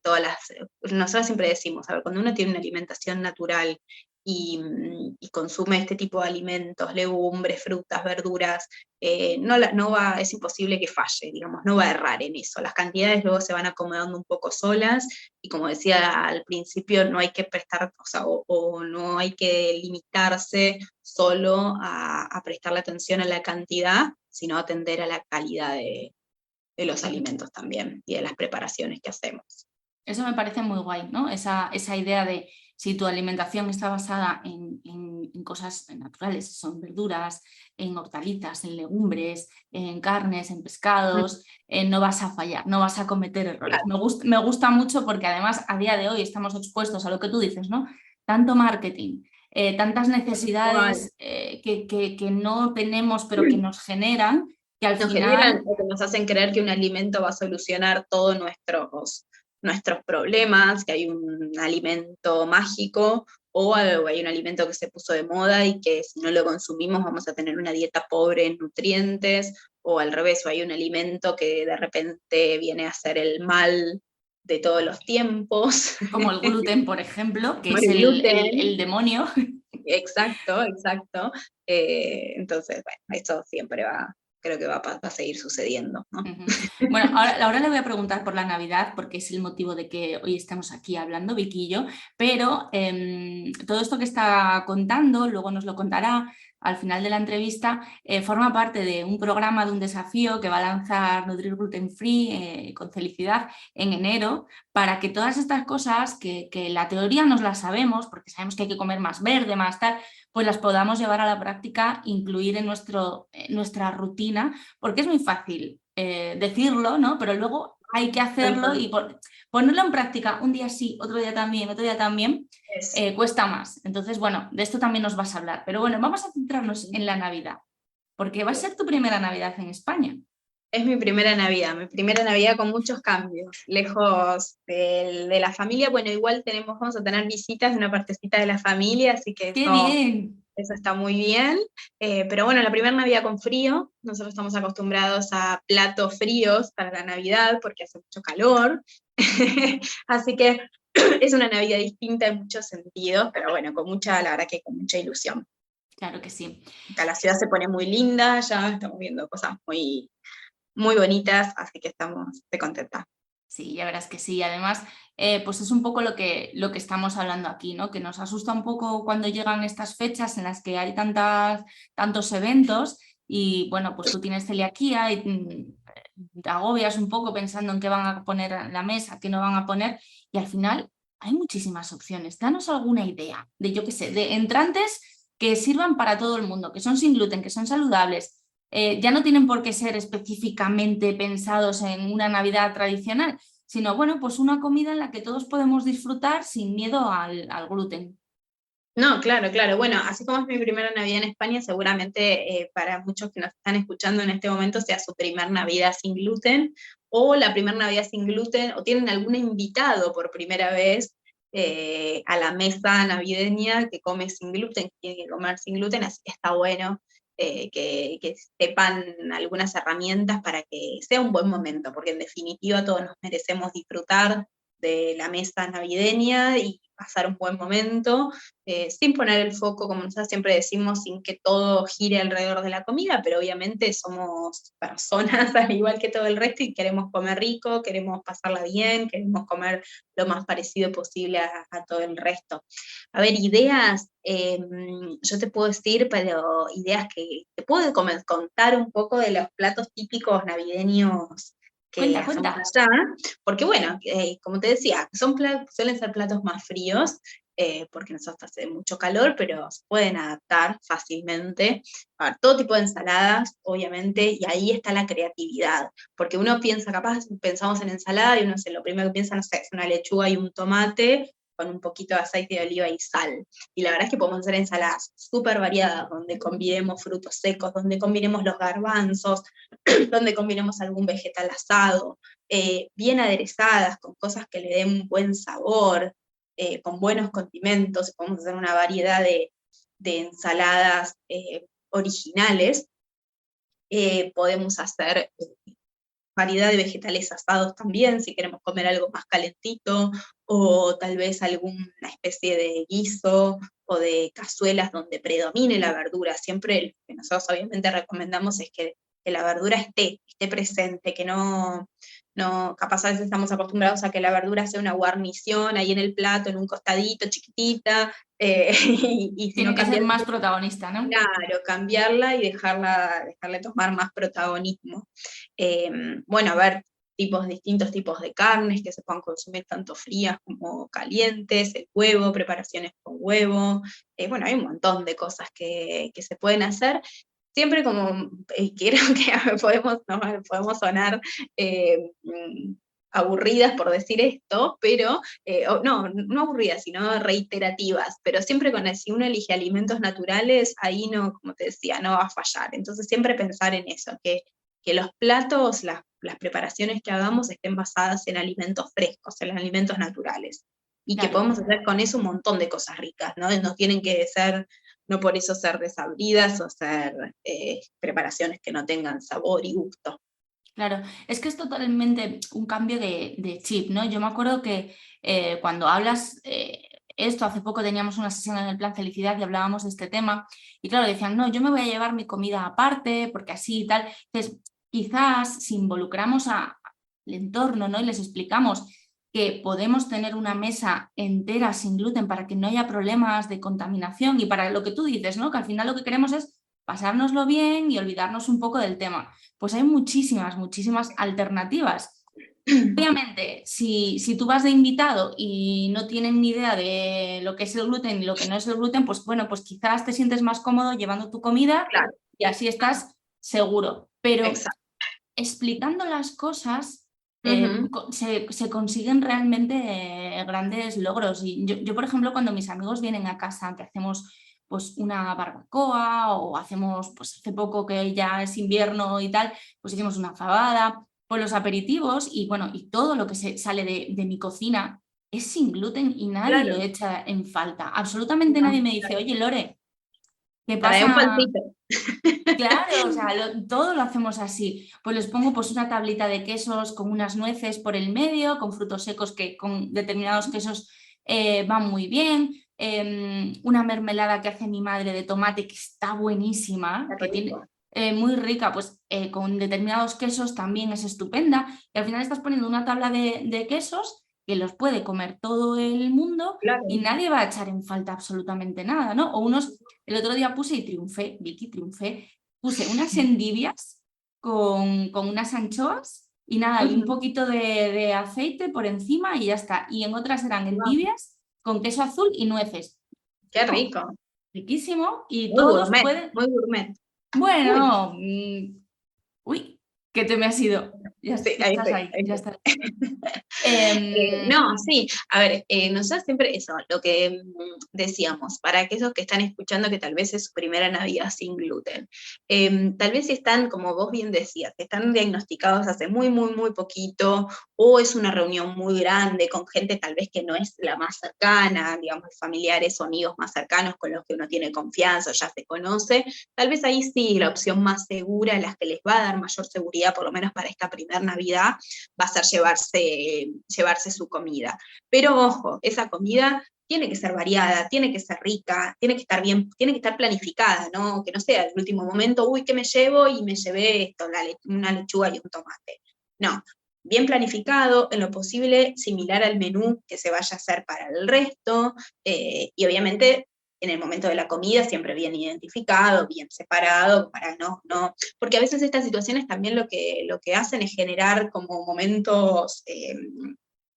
nosotros siempre decimos, a ver, cuando uno tiene una alimentación natural y consume este tipo de alimentos, legumbres, frutas, verduras, es imposible que falle, digamos, no va a errar en eso. Las cantidades luego se van acomodando un poco solas y como decía al principio, no hay que prestar, o sea, o no hay que limitarse solo a prestarle atención a la cantidad, sino atender a la calidad de los alimentos también y de las preparaciones que hacemos. Eso me parece muy guay, ¿no? Esa idea de si tu alimentación está basada en cosas naturales, son verduras, en hortalizas, en legumbres, en carnes, en pescados, no vas a fallar, no vas a cometer errores. Claro. Me gusta mucho porque además a día de hoy estamos expuestos a lo que tú dices, ¿no? Tanto marketing, tantas Igual. necesidades que no tenemos pero que nos generan, que al Nos generan final... o que nos hacen creer que un alimento va a solucionar todos nuestros problemas, que hay un alimento mágico o hay un alimento que se puso de moda y que si no lo consumimos vamos a tener una dieta pobre en nutrientes, o al revés, o hay un alimento que de repente viene a ser el mal de todos los tiempos, Como el gluten, por ejemplo, que como es el el gluten. demonio. Exacto, exacto. Entonces, bueno, esto siempre creo que va a seguir sucediendo, ¿no? Bueno, ahora le voy a preguntar por la Navidad, porque es el motivo de que hoy estamos aquí hablando, Vicky y yo, pero todo esto que está contando, luego nos lo contará al final de la entrevista, forma parte de un programa, de un desafío que va a lanzar Nutrir Gluten Free con Felicidad en enero, para que todas estas cosas que la teoría nos las sabemos, porque sabemos que hay que comer más verde, más tal, pues las podamos llevar a la práctica, incluir en nuestra rutina, porque es muy fácil decirlo, ¿no? Pero luego hay que hacerlo y ponerlo en práctica un día sí, otro día también, cuesta más. Entonces, bueno, de esto también nos vas a hablar. Pero bueno, vamos a centrarnos en la Navidad, porque va a ser tu primera Navidad en España. Es mi primera Navidad con muchos cambios, lejos de la familia. Bueno, igual vamos a tener visitas de una partecita de la familia, así que ¡Qué bien! eso está muy bien. Pero bueno, la primera Navidad con frío. Nosotros estamos acostumbrados a platos fríos para la Navidad porque hace mucho calor. Así que es una Navidad distinta en muchos sentidos, pero bueno, la verdad que con mucha ilusión. Claro que sí. Acá la ciudad se pone muy linda, ya estamos viendo cosas muy, muy bonitas, así que estoy contenta. Sí, ya verás que sí. Además, pues es un poco lo que estamos hablando aquí, ¿no? Que nos asusta un poco cuando llegan estas fechas en las que hay tantos eventos y, bueno, pues tú tienes celiaquía y te agobias un poco pensando en qué van a poner en la mesa, qué no van a poner, y al final hay muchísimas opciones. Danos alguna idea de, yo qué sé, de entrantes que sirvan para todo el mundo, que son sin gluten, que son saludables. Ya no tienen por qué ser específicamente pensados en una Navidad tradicional, sino bueno, pues una comida en la que todos podemos disfrutar sin miedo al gluten. No, claro, claro. Bueno, así como es mi primera Navidad en España, seguramente para muchos que nos están escuchando en este momento sea su primera Navidad sin gluten o la primera Navidad sin gluten o tienen algún invitado por primera vez a la mesa navideña que come sin gluten, que tiene que comer sin gluten, así que está bueno que sepan algunas herramientas para que sea un buen momento, porque en definitiva todos nos merecemos disfrutar de la mesa navideña y pasar un buen momento, sin poner el foco, como nosotros siempre decimos, sin que todo gire alrededor de la comida, pero obviamente somos personas al igual que todo el resto y queremos comer rico, queremos pasarla bien, queremos comer lo más parecido posible a todo el resto. A ver, ideas, yo te puedo decir, pero ideas que te puedo contar un poco de los platos típicos navideños que Cuenta, hacemos cuenta. allá, porque bueno, como te decía, suelen ser platos más fríos, porque nosotros hace mucho calor, pero se pueden adaptar fácilmente a todo tipo de ensaladas, obviamente, y ahí está la creatividad, porque uno piensa, capaz pensamos en ensalada y uno lo primero que piensa, no sé, es una lechuga y un tomate con un poquito de aceite de oliva y sal. Y la verdad es que podemos hacer ensaladas súper variadas, donde combinemos frutos secos, donde combinemos los garbanzos, donde combinemos algún vegetal asado, bien aderezadas, con cosas que le den buen sabor, con buenos condimentos. Podemos hacer una variedad de ensaladas originales. Podemos hacer variedad de vegetales asados también, si queremos comer algo más calentito, o tal vez alguna especie de guiso o de cazuelas donde predomine la verdura. Siempre lo que nosotros obviamente recomendamos es que la verdura esté presente, que capaz a veces estamos acostumbrados a que la verdura sea una guarnición ahí en el plato, en un costadito, chiquitita, y si no Tiene que ser cambiar, más protagonista, ¿no? claro, cambiarla y dejarle tomar más protagonismo. Bueno, a ver, distintos tipos de carnes que se puedan consumir tanto frías como calientes, el huevo, preparaciones con huevo, bueno, hay un montón de cosas que se pueden hacer, siempre como, creo que podemos sonar aburridas por decir esto, pero, no aburridas, sino reiterativas, pero siempre si uno elige alimentos naturales, ahí no, como te decía, no va a fallar. Entonces siempre pensar en eso, que los platos, las preparaciones que hagamos estén basadas en alimentos frescos, en alimentos naturales. Y que Claro. podemos hacer con eso un montón de cosas ricas, ¿no? No tienen que ser, no por eso ser desabridas o ser preparaciones que no tengan sabor y gusto. Claro, es que es totalmente un cambio de chip, ¿no? Yo me acuerdo que cuando hablas esto, hace poco teníamos una sesión en el Plan Felicidad y hablábamos de este tema y claro, decían, no, yo me voy a llevar mi comida aparte porque así y tal. Entonces, quizás si involucramos al entorno, ¿no? Y les explicamos que podemos tener una mesa entera sin gluten para que no haya problemas de contaminación y para lo que tú dices, ¿no? Que al final lo que queremos es pasárnoslo bien y olvidarnos un poco del tema. Pues hay muchísimas alternativas. Obviamente, si tú vas de invitado y no tienen ni idea de lo que es el gluten y lo que no es el gluten, pues bueno, pues quizás te sientes más cómodo llevando tu comida Claro, y así estás seguro. Pero exacto. explicando las cosas Ujú. se consiguen realmente grandes logros. Y yo, por ejemplo, cuando mis amigos vienen a casa, que hacemos pues una barbacoa o hacemos, pues hace poco que ya es invierno y tal, pues hicimos una fabada, pues los aperitivos y bueno, y todo lo que sale de mi cocina es sin gluten y nadie lo Claro, echa en falta. Absolutamente no, nadie me dice, claro. oye Lore, ¿qué Trae un pasa? pancito. Claro, o sea, todo lo hacemos así. Pues les pongo pues una tablita de quesos con unas nueces por el medio, con frutos secos que con determinados quesos van muy bien. Una mermelada que hace mi madre de tomate que está buenísima, Qué que tiene rico. muy rica, pues con determinados quesos también es estupenda. Y al final estás poniendo una tabla de quesos que los puede comer todo el mundo y Claro. nadie va a echar en falta absolutamente nada, ¿no? O unos, el otro día puse y triunfé, Vicky, triunfé. Puse unas endivias con unas anchoas y nada, y un Ujú. poquito de aceite por encima y ya está. Y en otras eran Guau, endivias con queso azul y nueces. qué Oh, rico. riquísimo y Muy todos gourmet, pueden... muy gourmet. Uy, Bueno, uy, que te me has ido. Ya, sí, ya ahí estás estoy, ahí, ahí ya estoy. estás. Em, No, sí, a ver, nosotros siempre eso, lo que decíamos, para aquellos que están escuchando que tal vez es su primera Navidad sin gluten, tal vez si están, como vos bien decías, que están diagnosticados hace muy, muy, muy poquito, o es una reunión muy grande con gente tal vez que no es la más cercana, digamos, familiares o amigos más cercanos con los que uno tiene confianza, ya se conoce, tal vez ahí sí la opción más segura, la que les va a dar mayor seguridad, por lo menos para esta primera Navidad, va a ser llevarse su comida. Pero ojo, esa comida tiene que ser variada, tiene que ser rica, tiene que estar bien, tiene que estar planificada, ¿no? Que no sea el último momento, uy, ¿qué me llevo? Y me llevé esto, una lechuga y un tomate. No, bien planificado, en lo posible similar al menú que se vaya a hacer para el resto, y obviamente en el momento de la comida siempre bien identificado, bien separado, para no, porque a veces estas situaciones también lo que hacen es generar como momentos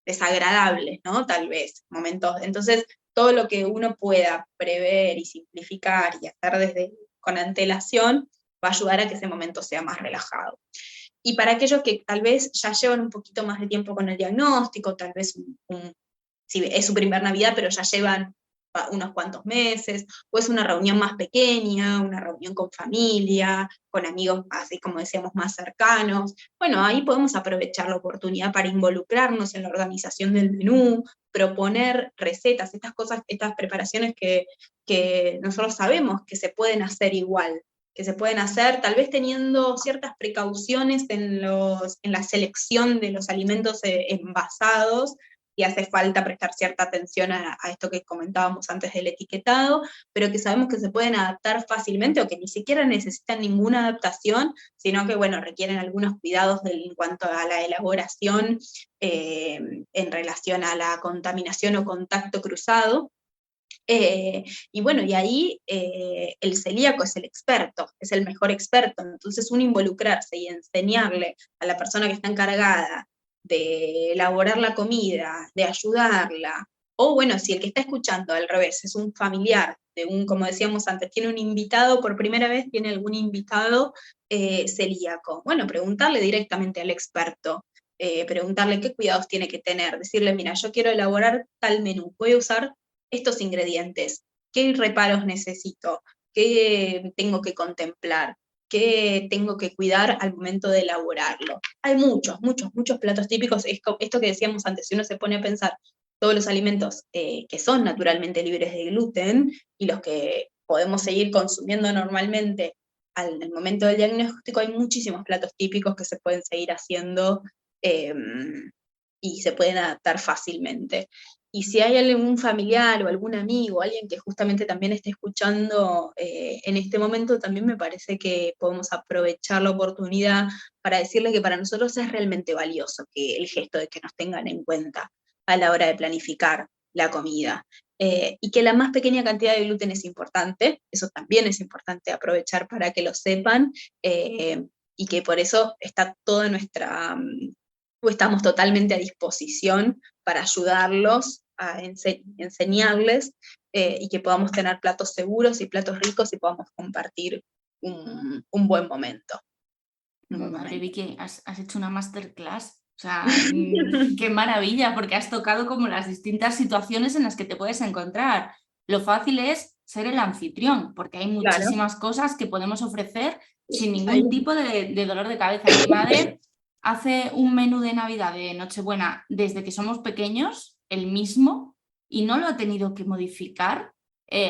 desagradables, ¿no? Tal vez, momentos, entonces todo lo que uno pueda prever y simplificar y hacer con antelación va a ayudar a que ese momento sea más relajado. Y para aquellos que tal vez ya llevan un poquito más de tiempo con el diagnóstico, tal vez si es su primer Navidad, pero ya llevan unos cuantos meses, o es una reunión más pequeña, una reunión con familia, con amigos, así como decíamos, más cercanos. Bueno, ahí podemos aprovechar la oportunidad para involucrarnos en la organización del menú, proponer recetas, estas cosas, estas preparaciones que nosotros sabemos que se pueden hacer igual, que se pueden hacer tal vez teniendo ciertas precauciones en la selección de los alimentos envasados, y hace falta prestar cierta atención a esto que comentábamos antes del etiquetado, pero que sabemos que se pueden adaptar fácilmente o que ni siquiera necesitan ninguna adaptación, sino que, bueno, requieren algunos cuidados en cuanto a la elaboración en relación a la contaminación o contacto cruzado. Y bueno, y ahí el celíaco es el experto, es el mejor experto. Entonces, uno involucrarse y enseñarle a la persona que está encargada de elaborar la comida, de ayudarla, o bueno, si el que está escuchando al revés es un familiar de como decíamos antes, tiene un invitado por primera vez, tiene algún invitado celíaco. Bueno, preguntarle directamente al experto. Preguntarle qué cuidados tiene que tener, decirle, mira, yo quiero elaborar tal menú, voy a usar estos ingredientes, qué reparos necesito, qué tengo que contemplar, qué tengo que cuidar al momento de elaborarlo. Hay muchos, muchos, muchos platos típicos, esto que decíamos antes, si uno se pone a pensar todos los alimentos que son naturalmente libres de gluten y los que podemos seguir consumiendo normalmente al momento del diagnóstico, hay muchísimos platos típicos que se pueden seguir haciendo eh, y se pueden adaptar fácilmente. Y si hay algún familiar o algún amigo, alguien que justamente también esté escuchando en este momento, también me parece que podemos aprovechar la oportunidad para decirle que para nosotros es realmente valioso que el gesto de que nos tengan en cuenta a la hora de planificar la comida. Y que la más pequeña cantidad de gluten es importante, eso también es importante aprovechar para que lo sepan, y que por eso está toda estamos totalmente a disposición para ayudarlos, a enseñarles, y que podamos tener platos seguros y platos ricos y podamos compartir un buen momento. Muy Madre momento. Vicky, has hecho una masterclass. O sea, qué maravilla, porque has tocado como las distintas situaciones en las que te puedes encontrar. Lo fácil es ser el anfitrión, porque hay Claro, muchísimas cosas que podemos ofrecer sin ahí ningún tipo de dolor de cabeza. Mi madre hace un menú de Navidad de Nochebuena desde que somos pequeños, el mismo, y no lo ha tenido que modificar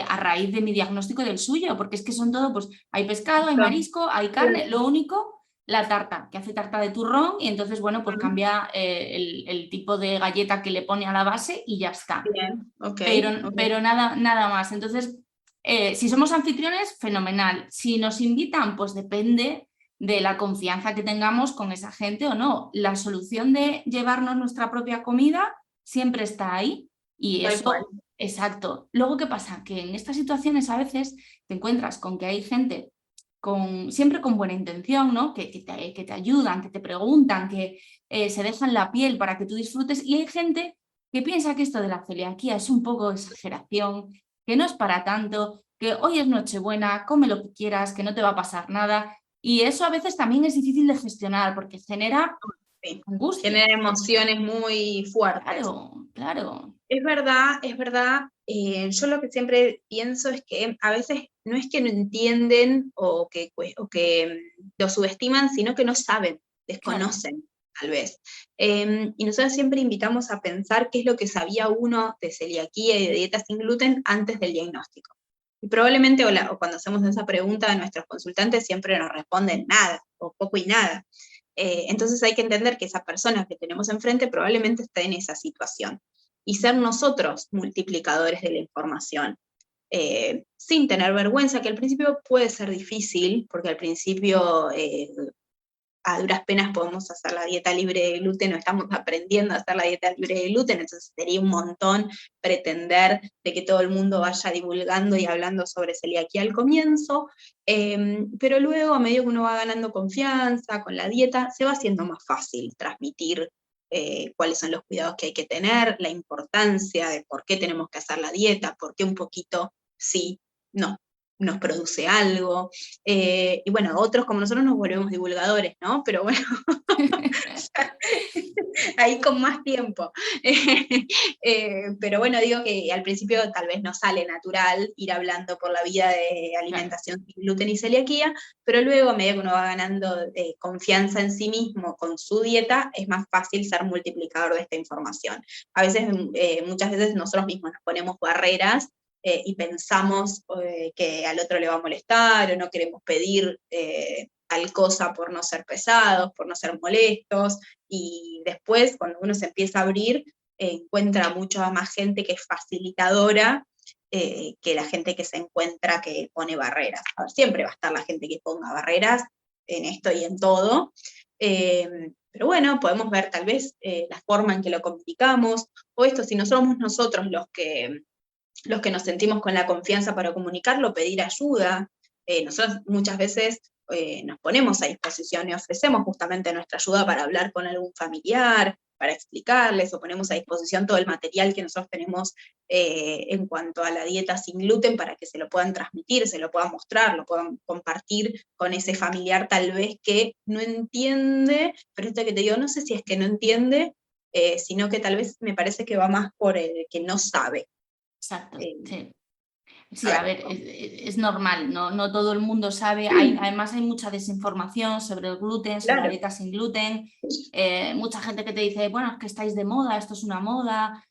a raíz de mi diagnóstico del suyo, porque es que son todo, pues hay pescado, hay está. marisco, hay carne, lo único la tarta, que hace tarta de turrón y entonces, bueno, pues cambia el tipo de galleta que le pone a la base y ya está. Bien, ok, ok. Pero nada más. Entonces, si somos anfitriones, fenomenal. Si nos invitan, pues depende de la confianza que tengamos con esa gente o no. La solución de llevarnos nuestra propia comida siempre está ahí y Tal cual. eso, exacto. Luego, ¿qué pasa? Que en estas situaciones a veces te encuentras con que hay gente siempre con buena intención, ¿no? Que te ayudan, que te preguntan, que se dejan la piel para que tú disfrutes y hay gente que piensa que esto de la celiaquía es un poco exageración, que no es para tanto, que hoy es Nochebuena, come lo que quieras, que no te va a pasar nada. Y eso a veces también es difícil de gestionar porque genera Sí. angustia. Genera emociones muy fuertes. Claro, claro. Es verdad, es verdad. Yo lo que siempre pienso es que a veces no es que no entienden o que lo subestiman, sino que no saben, Claro, desconocen, tal vez. Y nosotros siempre invitamos a pensar qué es lo que sabía uno de celiaquía y de dieta sin gluten antes del diagnóstico. Y probablemente o cuando hacemos esa pregunta a nuestros consultantes siempre nos responden nada, o poco y nada. Entonces hay que entender que esa persona que tenemos enfrente probablemente está en esa situación y ser nosotros multiplicadores de la información. Sin tener vergüenza, que al principio puede ser difícil, porque al principio a duras penas podemos hacer la dieta libre de gluten o estamos aprendiendo a hacer la dieta libre de gluten, entonces sería un montón pretender de que todo el mundo vaya divulgando y hablando sobre celiaquía al comienzo, pero luego a medida que uno va ganando confianza con la dieta, se va haciendo más fácil transmitir cuáles son los cuidados que hay que tener, la importancia de por qué tenemos que hacer la dieta, por qué un poquito sí, no, nos produce algo. Y bueno, otros como nosotros nos volvemos divulgadores, ¿no? Pero bueno, ahí con más tiempo. Pero bueno, digo que al principio tal vez no sale natural ir hablando por la vida de claro. alimentación sin gluten y celiaquía, pero luego a medida que uno va ganando confianza en sí mismo con su dieta, es más fácil ser multiplicador de esta información. A veces, muchas veces nosotros mismos nos ponemos barreras y pensamos que al otro le va a molestar o no queremos pedir tal cosa por no ser pesados, por no ser molestos, y después cuando uno se empieza a abrir, encuentra mucha más gente que es facilitadora que la gente que se encuentra que pone barreras. A ver, siempre va a estar la gente que ponga barreras en esto y en todo, pero bueno, podemos ver tal vez la forma en que lo comunicamos, o esto, si no somos nosotros los que nos sentimos con la confianza para comunicarlo, pedir ayuda. Nosotros muchas veces nos ponemos a disposición y ofrecemos justamente nuestra ayuda para hablar con algún familiar, para explicarles, o ponemos a disposición todo el material que nosotros tenemos en cuanto a la dieta sin gluten para que se lo puedan transmitir, se lo puedan mostrar, lo puedan compartir con ese familiar tal vez que no entiende, pero esto que te digo, no sé si es que no entiende, sino que tal vez me parece que va más por el que no sabe. Exacto, Eh, sí. a Sí, a ver, ver, es normal, no todo el mundo sabe. Además, hay mucha desinformación sobre el gluten, sobre la claro, dieta sin gluten. Mucha gente que te dice, bueno, es que estáis de moda, esto es una moda,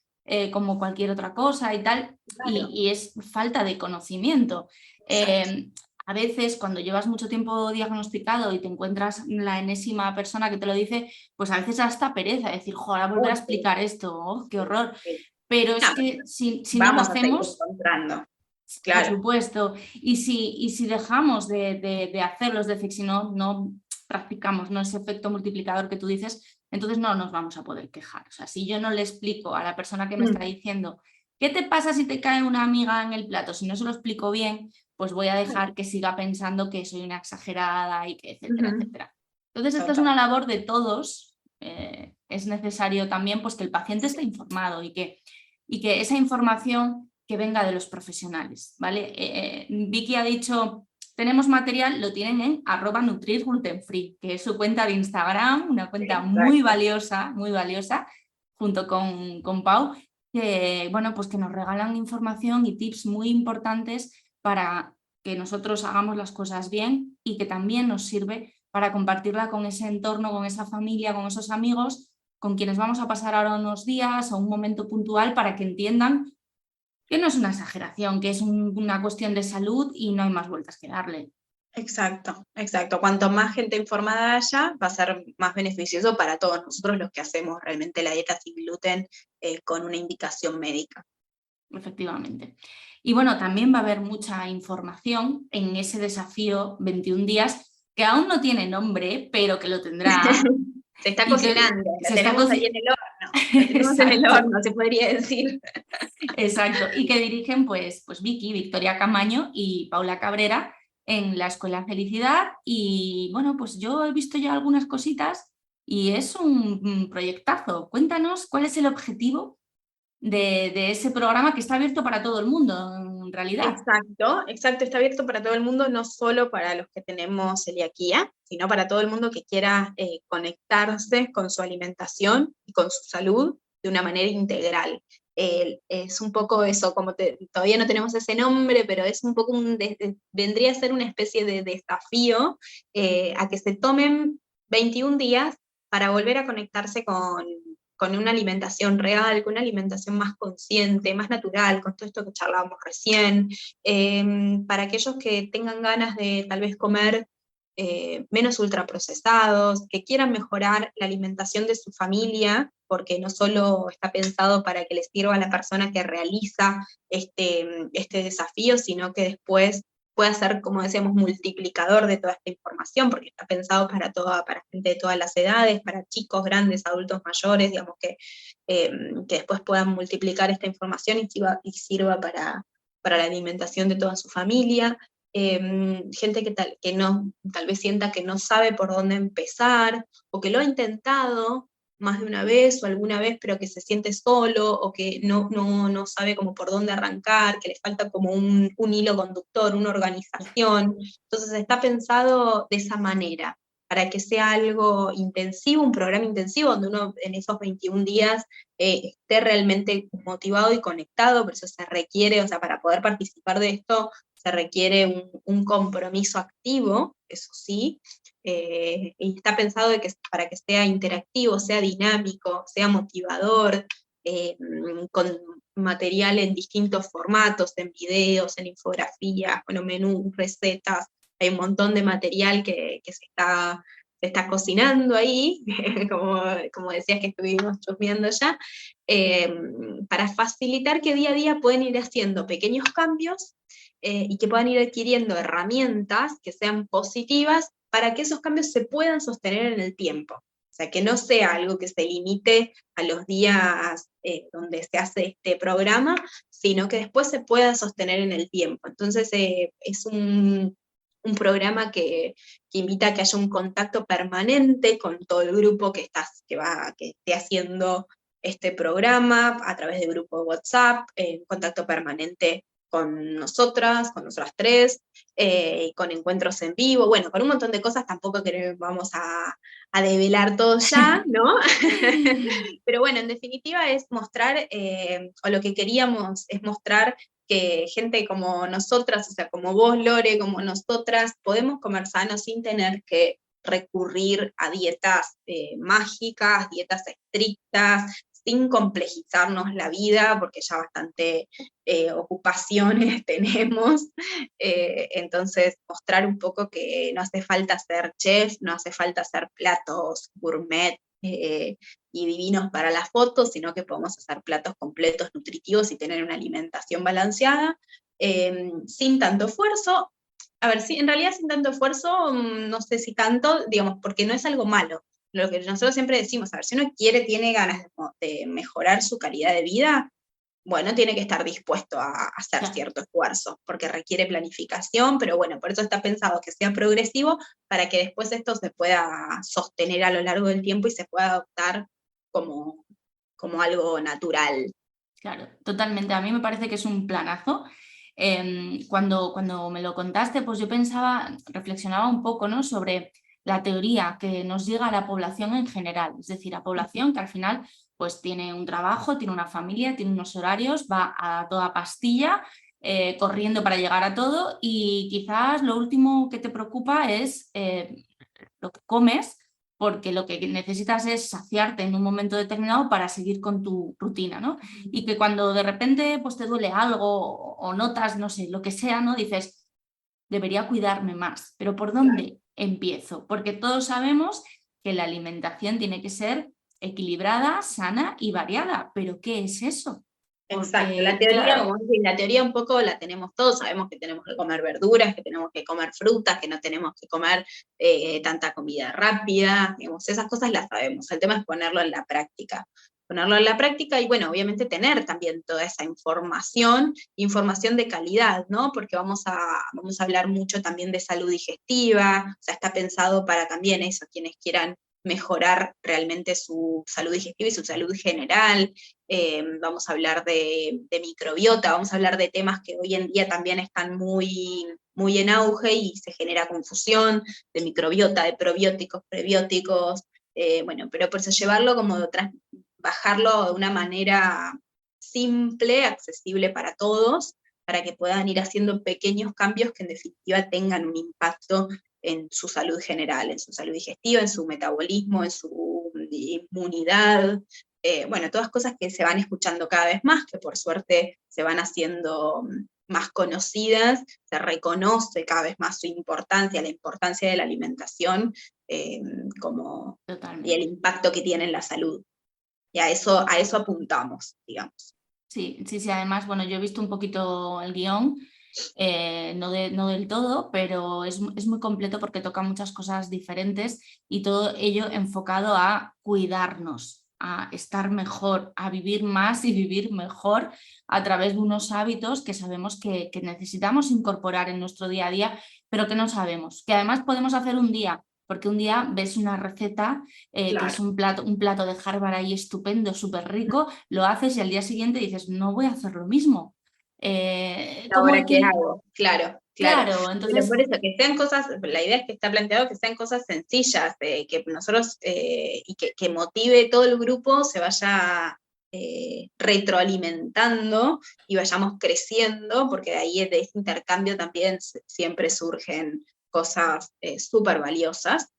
como cualquier otra cosa y tal. claro, Y es falta de conocimiento. exacto. A veces, cuando llevas mucho tiempo diagnosticado y te encuentras la enésima persona que te lo dice, pues a veces hasta pereza decir, joder, volver a Uy, sí, explicar esto, oh, qué horror. sí. Pero No, es que si no lo vamos a seguir hacemos, encontrando, por claro. supuesto, y si dejamos de hacerlo, es decir, si no practicamos, ¿no?, ese efecto multiplicador que tú dices, entonces no nos vamos a poder quejar. O sea, si yo no le explico a la persona que me está Mm, diciendo, ¿qué te pasa si te cae una amiga en el plato? Si no se lo explico bien, pues voy a dejar que siga pensando que soy una exagerada y que etcétera, ujú, etcétera. Entonces, esta es total. una labor de todos. Es necesario también pues, que el paciente esté informado y que esa información que venga de los profesionales, ¿vale? Vicky ha dicho tenemos material, lo tienen en @nutrirglutenfree, que es su cuenta de Instagram, una cuenta Exacto. muy valiosa, junto con Pau, que, bueno, pues que nos regalan información y tips muy importantes para que nosotros hagamos las cosas bien y que también nos sirve para compartirla con ese entorno, con esa familia, con esos amigos con quienes vamos a pasar ahora unos días o un momento puntual para que entiendan que no es una exageración, que es una cuestión de salud y no hay más vueltas que darle. Exacto, exacto. Cuanto más gente informada haya, va a ser más beneficioso para todos nosotros los que hacemos realmente la dieta sin gluten con una indicación médica. Efectivamente. Y bueno, también va a haber mucha información en ese desafío 21 días, que aún no tiene nombre, pero que lo tendrá. Se está Y que cocinando, la se está tenemos ahí en el horno, la tenemos en el Exacto, horno, se podría decir. exacto. Y que dirigen pues Vicky, Victoria Camaño y Paula Cabrera en la Escuela Felicidad. Y bueno, pues yo he visto ya algunas cositas y es un proyectazo. Cuéntanos cuál es el objetivo de ese programa que está abierto para todo el mundo, en realidad. Exacto, exacto, está abierto para todo el mundo, no solo para los que tenemos celiaquía, sino para todo el mundo que quiera conectarse con su alimentación y con su salud de una manera integral. Es un poco eso, todavía no tenemos ese nombre, pero es un poco vendría a ser una especie de desafío a que se tomen 21 días para volver a conectarse con una alimentación real, con una alimentación más consciente, más natural, con todo esto que charlábamos recién, para aquellos que tengan ganas de tal vez comer menos ultraprocesados, que quieran mejorar la alimentación de su familia, porque no solo está pensado para que les sirva a la persona que realiza este desafío, sino que después pueda ser, como decíamos, multiplicador de toda esta información, porque está pensado para gente de todas las edades, para chicos, grandes, adultos mayores, digamos, que después puedan multiplicar esta información y sirva para la alimentación de toda su familia. Gente que tal vez sienta que no sabe por dónde empezar, o que lo ha intentado más de una vez o alguna vez, pero que se siente solo, o que no sabe como por dónde arrancar, que le falta como un hilo conductor, una organización. Entonces está pensado de esa manera, para que sea algo intensivo, un programa intensivo, donde uno en esos 21 días esté realmente motivado y conectado, por eso se requiere, o sea, para poder participar de esto, se requiere un compromiso activo, eso sí, y está pensado para que sea interactivo, sea dinámico, sea motivador, con material en distintos formatos, en videos, en infografías, bueno, menús, recetas, hay un montón de material que se está cocinando ahí, como decías que estuvimos chusmeando ya, para facilitar que día a día pueden ir haciendo pequeños cambios y que puedan ir adquiriendo herramientas que sean positivas para que esos cambios se puedan sostener en el tiempo. O sea, que no sea algo que se limite a los días donde se hace este programa, sino que después se pueda sostener en el tiempo. Entonces, es un programa que invita a que haya un contacto permanente con todo el grupo que esté haciendo este programa a través de grupo de WhatsApp, contacto permanente con nosotras tres, con encuentros en vivo, bueno, con un montón de cosas, tampoco vamos a develar todo ya, ¿no? Pero bueno, en definitiva es mostrar, o lo que queríamos es mostrar que gente como nosotras, o sea, como vos, Lore, como nosotras, podemos comer sano sin tener que recurrir a dietas mágicas, dietas estrictas, sin complejizarnos la vida, porque ya bastante ocupaciones tenemos. Entonces, mostrar un poco que no hace falta ser chef, no hace falta hacer platos gourmet y divinos para las fotos, sino que podemos hacer platos completos, nutritivos y tener una alimentación balanceada, sin tanto esfuerzo. A ver, sí, en realidad sin tanto esfuerzo, no sé si tanto, digamos, porque no es algo malo. Lo que nosotros siempre decimos, a ver, si uno tiene ganas de mejorar su calidad de vida, bueno, tiene que estar dispuesto a hacer Claro, cierto esfuerzo, porque requiere planificación, pero bueno, por eso está pensado que sea progresivo, para que después esto se pueda sostener a lo largo del tiempo y se pueda adoptar como, como algo natural. claro, totalmente. A mí me parece que es un planazo. Cuando me lo contaste, pues yo reflexionaba un poco, ¿no?, sobre la teoría que nos llega a la población en general, es decir, a población que al final pues tiene un trabajo, tiene una familia, tiene unos horarios, va a toda pastilla, corriendo para llegar a todo, y quizás lo último que te preocupa es lo que comes, porque lo que necesitas es saciarte en un momento determinado para seguir con tu rutina, ¿no? Y que cuando de repente pues, te duele algo o notas, no sé, lo que sea, ¿no?, dices, debería cuidarme más, pero ¿por dónde empiezo? Porque todos sabemos que la alimentación tiene que ser equilibrada, sana y variada, pero ¿qué es eso? Exacto, la Porque, teoría, claro, como decís, la teoría un poco la tenemos todos, sabemos que tenemos que comer verduras, que tenemos que comer frutas, que no tenemos que comer tanta comida rápida, digamos, esas cosas las sabemos, el tema es ponerlo en la práctica y bueno, obviamente tener también toda esa información de calidad, ¿no? Porque vamos a hablar mucho también de salud digestiva, o sea, está pensado para también eso, quienes quieran mejorar realmente su salud digestiva y su salud general. Vamos a hablar de microbiota, vamos a hablar de temas que hoy en día también están muy en auge y se genera confusión, de microbiota, de probióticos, prebióticos, bueno, pero por eso llevarlo bajarlo de una manera simple, accesible para todos, para que puedan ir haciendo pequeños cambios que en definitiva tengan un impacto en su salud general, en su salud digestiva, en su metabolismo, en su inmunidad, bueno, todas cosas que se van escuchando cada vez más, que por suerte se van haciendo más conocidas, se reconoce cada vez más su importancia, la importancia de la alimentación, y el totalmente. impacto que tiene en la salud. Y a eso apuntamos, digamos. Sí, sí, sí, además, bueno, yo he visto un poquito el guión, no del todo, pero es muy completo porque toca muchas cosas diferentes y todo ello enfocado a cuidarnos, a estar mejor, a vivir más y vivir mejor a través de unos hábitos que sabemos que necesitamos incorporar en nuestro día a día, pero que no sabemos, que además podemos hacer un día, porque un día ves una receta que es Claro. un plato de Harvard ahí estupendo, súper rico, lo haces y al día siguiente dices, no voy a hacer lo mismo. ¿Cómo Ahora qué equilibrar? hago, claro, claro. Claro, Pero entonces, por eso, que sean cosas, la idea es que está planteado que sean cosas sencillas, que nosotros, y que motive todo el grupo, se vaya retroalimentando y vayamos creciendo, porque de ahí de ese intercambio también siempre surgen cosas súper valiosas,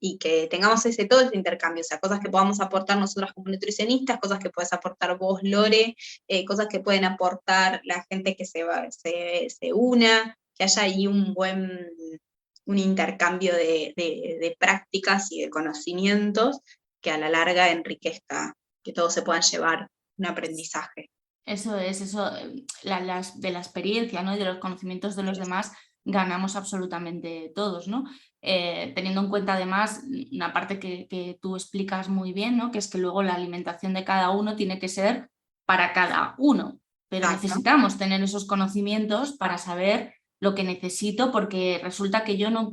y que tengamos todo ese intercambio, o sea, cosas que podamos aportar nosotros como nutricionistas, cosas que puedes aportar vos, Lore, cosas que pueden aportar la gente que se una, que haya ahí un intercambio de prácticas y de conocimientos que a la larga enriquezca, que todos se puedan llevar un aprendizaje. eso es, eso, de la experiencia, ¿no?, y de los conocimientos de los demás ganamos absolutamente todos, ¿no? Teniendo en cuenta además una parte que tú explicas muy bien, ¿no?, que es que luego la alimentación de cada uno tiene que ser para cada uno, pero Exacto. necesitamos tener esos conocimientos para saber lo que necesito, porque resulta que yo no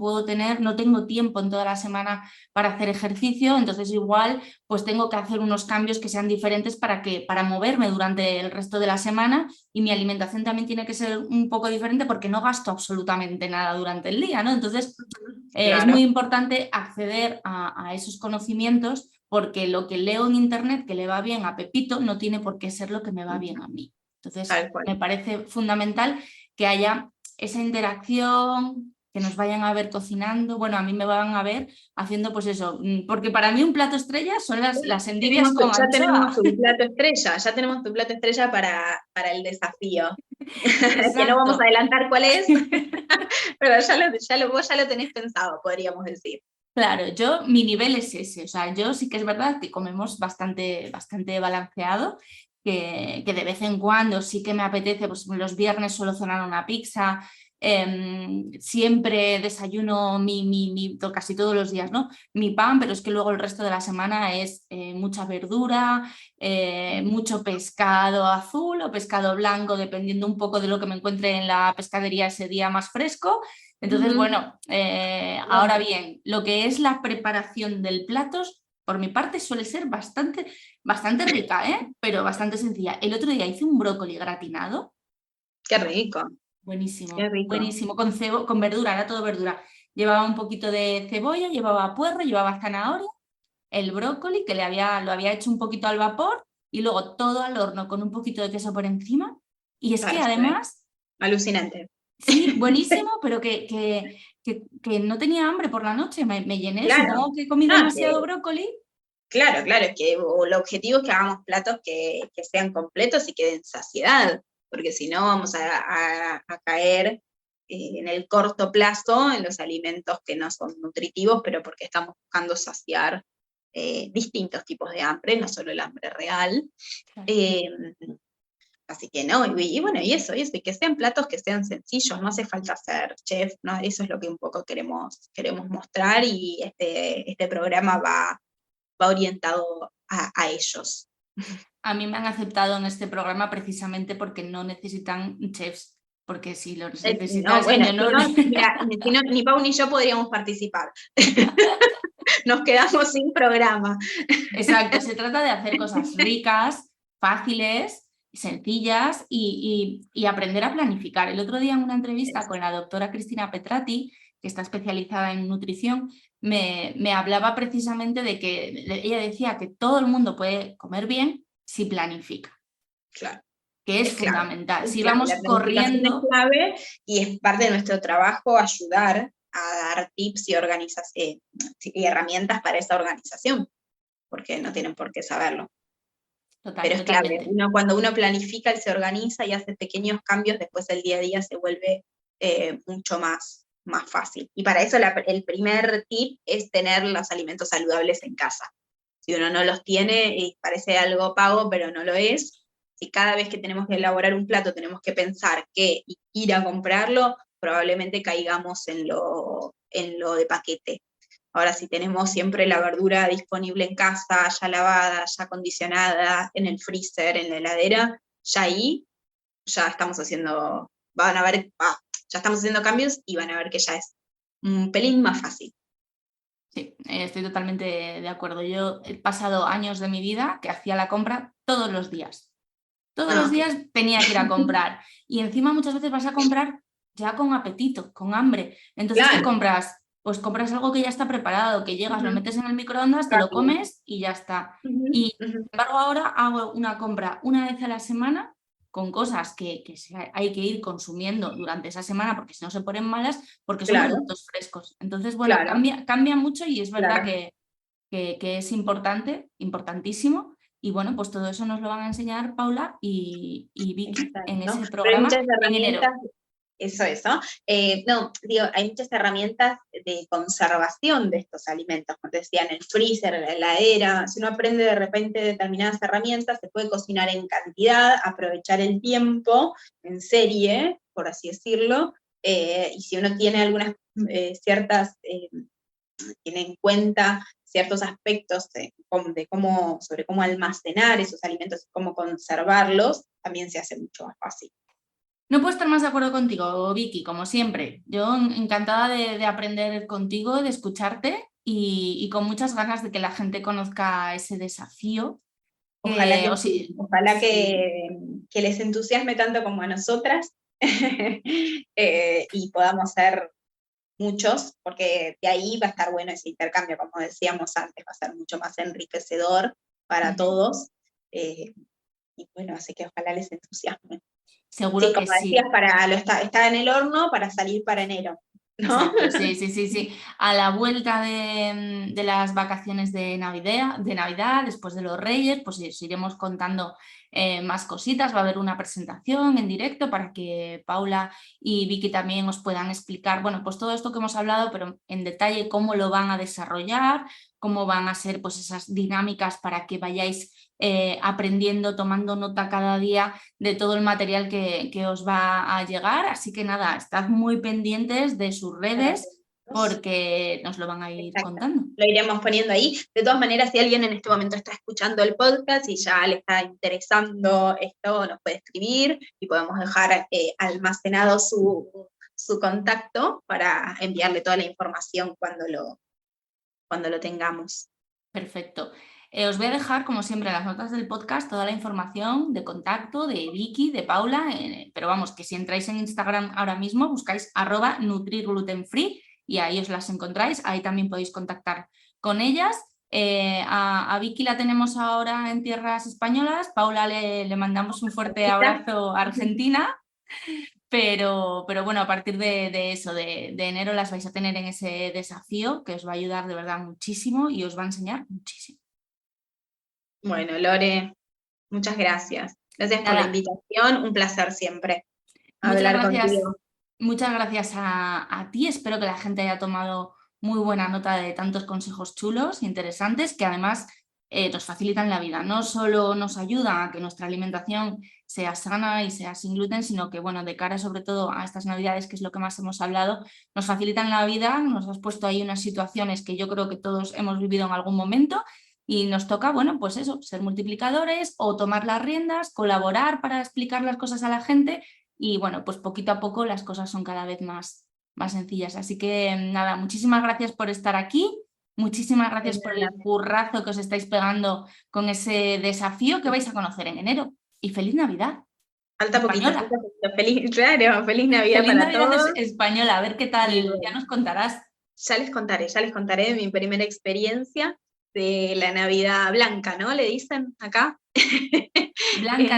tengo tiempo en toda la semana para hacer ejercicio, entonces igual pues tengo que hacer unos cambios que sean diferentes para moverme durante el resto de la semana, y mi alimentación también tiene que ser un poco diferente porque no gasto absolutamente nada durante el día, ¿no? Entonces es Claro. muy importante acceder a esos conocimientos, porque lo que leo en internet que le va bien a Pepito no tiene por qué ser lo que me va bien a mí. Entonces Tal cual. me parece fundamental que haya esa interacción, que nos vayan a ver cocinando, bueno, a mí me van a ver haciendo pues eso, porque para mí un plato estrella son las endivias con Ya tenemos anchoa. tu plato estrella, ya tenemos tu plato estrella para el desafío. Que no vamos a Exacto. adelantar cuál es, pero vos ya lo tenés pensado, podríamos decir. Claro, mi nivel es ese, o sea, yo sí que es verdad que comemos bastante, bastante balanceado, que de vez en cuando sí que me apetece, pues los viernes suelo cenar una pizza, siempre desayuno casi todos los días, ¿no?, mi pan, pero es que luego el resto de la semana es mucha verdura, mucho pescado azul o pescado blanco, dependiendo un poco de lo que me encuentre en la pescadería ese día más fresco. Entonces, bueno, ahora bien, lo que es la preparación del plato, por mi parte, suele ser bastante rica, pero bastante sencilla. El otro día hice un brócoli gratinado Qué rico, qué Buenísimo, rico. buenísimo, con verdura, era todo verdura. Llevaba un poquito de cebolla, llevaba puerro, llevaba zanahoria, el brócoli, que lo había hecho un poquito al vapor, y luego todo al horno con un poquito de queso por encima. Y es que Perfecto. además, Alucinante. sí, buenísimo, pero que no tenía hambre por la noche, me llené, Claro. supongo que comí No, demasiado brócoli. claro, claro, que el objetivo es que hagamos platos que sean completos y que den saciedad, porque si no vamos a caer en el corto plazo en los alimentos que no son nutritivos, pero porque estamos buscando saciar distintos tipos de hambre, no solo el hambre real. Claro. Eh, Así que no, y bueno, y que sean platos que sean sencillos, no hace falta ser chef, ¿no? Eso es lo que un poco queremos mostrar, y este programa va orientado a ellos. A mí me han aceptado en este programa precisamente porque no necesitan chefs, porque si los No, necesitasen bueno, yo si no... no, mira, si no, ni Pau ni yo podríamos participar. Nos quedamos sin programa. Exacto, se trata de hacer cosas ricas, fáciles, sencillas y aprender a planificar. El otro día en una entrevista con la doctora Cristina Petrati, que está especializada en nutrición, me hablaba precisamente de que ella decía que todo el mundo puede comer bien si planifica, Claro, que es es clave. fundamental. Es Si clave, vamos la planificación es corriendo, clave, y es parte de nuestro trabajo ayudar a dar tips y herramientas para esa organización, porque no tienen por qué saberlo. Pero es clave, totalmente. cuando uno planifica y se organiza y hace pequeños cambios, después el día a día se vuelve mucho más fácil. Y para eso el primer tip es tener los alimentos saludables en casa. Si uno no los tiene, parece algo pago, pero no lo es. Si cada vez que tenemos que elaborar un plato tenemos que pensar que ir a comprarlo, probablemente caigamos en lo de paquete. Ahora, si tenemos siempre la verdura disponible en casa, ya lavada, ya acondicionada, en el freezer, en la heladera, ya ahí ya estamos haciendo, ya estamos haciendo cambios, y van a ver que ya es un pelín más fácil. Sí, estoy totalmente de acuerdo. Yo he pasado años de mi vida que hacía la compra todos los días. Todos los Ok. días tenía que ir a comprar. Y encima muchas veces vas a comprar ya con apetito, con hambre. Entonces, ¿qué Claro. compras? Pues compras algo que ya está preparado, que llegas, lo Ujú. metes en el microondas, te lo Rápido. comes y ya está. Ujú, Y ujú. sin embargo, ahora hago una compra una vez a la semana con cosas que hay que ir consumiendo durante esa semana porque si no se ponen malas, porque son Claro, productos frescos. Entonces, bueno, claro, cambia mucho y es verdad claro. que es importante, importantísimo. Y bueno, pues todo eso nos lo van a enseñar Paula y Vicky en Exacto. ese Pero hay programa muchas en herramientas. enero. Eso. No, digo, hay muchas herramientas de conservación de estos alimentos, como te decía, en el freezer, en la heladera. Si uno aprende de repente determinadas herramientas, se puede cocinar en cantidad, aprovechar el tiempo en serie, por así decirlo, y si uno tiene algunas tiene en cuenta ciertos aspectos sobre cómo almacenar esos alimentos y cómo conservarlos, también se hace mucho más fácil. No puedo estar más de acuerdo contigo, Vicky, como siempre. Yo encantada de aprender contigo, de escucharte y con muchas ganas de que la gente conozca ese desafío. Ojalá que sí, ojalá Sí, que les entusiasme tanto como a nosotras, y podamos ser muchos, porque de ahí va a estar bueno ese intercambio, como decíamos antes, va a ser mucho más enriquecedor para todos, y bueno, así que ojalá les entusiasme. Sí, seguro que como decías, sí. está en el horno para salir para enero, ¿no? Exacto, sí, sí, sí, sí. A la vuelta de las vacaciones de Navidad, después de los Reyes, pues os iremos contando más cositas. Va a haber una presentación en directo para que Paula y Vicky también os puedan explicar, bueno, pues todo esto que hemos hablado, pero en detalle cómo lo van a desarrollar, cómo van a ser pues esas dinámicas para que vayáis aprendiendo, tomando nota cada día de todo el material que os va a llegar. Así que nada, estad muy pendientes de sus redes porque nos lo van a ir Exacto. contando. Lo iremos poniendo ahí. De todas maneras, si alguien en este momento está escuchando el podcast y ya le está interesando esto, nos puede escribir y podemos dejar almacenado su contacto para enviarle toda la información cuando lo tengamos. Perfecto. Os voy a dejar, como siempre, en las notas del podcast toda la información de contacto de Vicky, de Paula, pero vamos, que si entráis en Instagram ahora mismo, buscáis @nutrirglutenfree y ahí os las encontráis, ahí también podéis contactar con ellas. A Vicky la tenemos ahora en tierras españolas, Paula le mandamos un fuerte abrazo a Argentina, pero bueno, a partir de eso, de enero las vais a tener en ese desafío que os va a ayudar de verdad muchísimo y os va a enseñar muchísimo. Bueno, Lore, muchas gracias. Gracias por la invitación, un placer siempre hablar contigo. Muchas gracias a ti, espero que la gente haya tomado muy buena nota de tantos consejos chulos, interesantes, que además nos facilitan la vida. No solo nos ayuda a que nuestra alimentación sea sana y sea sin gluten, sino que, bueno, de cara sobre todo a estas Navidades, que es lo que más hemos hablado, nos facilitan la vida, nos has puesto ahí unas situaciones que yo creo que todos hemos vivido en algún momento y nos toca, bueno, pues eso, ser multiplicadores o tomar las riendas, colaborar para explicar las cosas a la gente y, bueno, pues poquito a poco las cosas son cada vez más sencillas. Así que nada, muchísimas gracias por estar aquí, muchísimas gracias por el currazo que os estáis pegando con ese desafío que vais a conocer en enero. Y ¡feliz Navidad! Falta poquito, feliz Navidad feliz para Navidad todos. Española, a ver qué tal, ya nos contarás. Ya les contaré mi primera experiencia de la Navidad blanca, ¿no? Le dicen acá.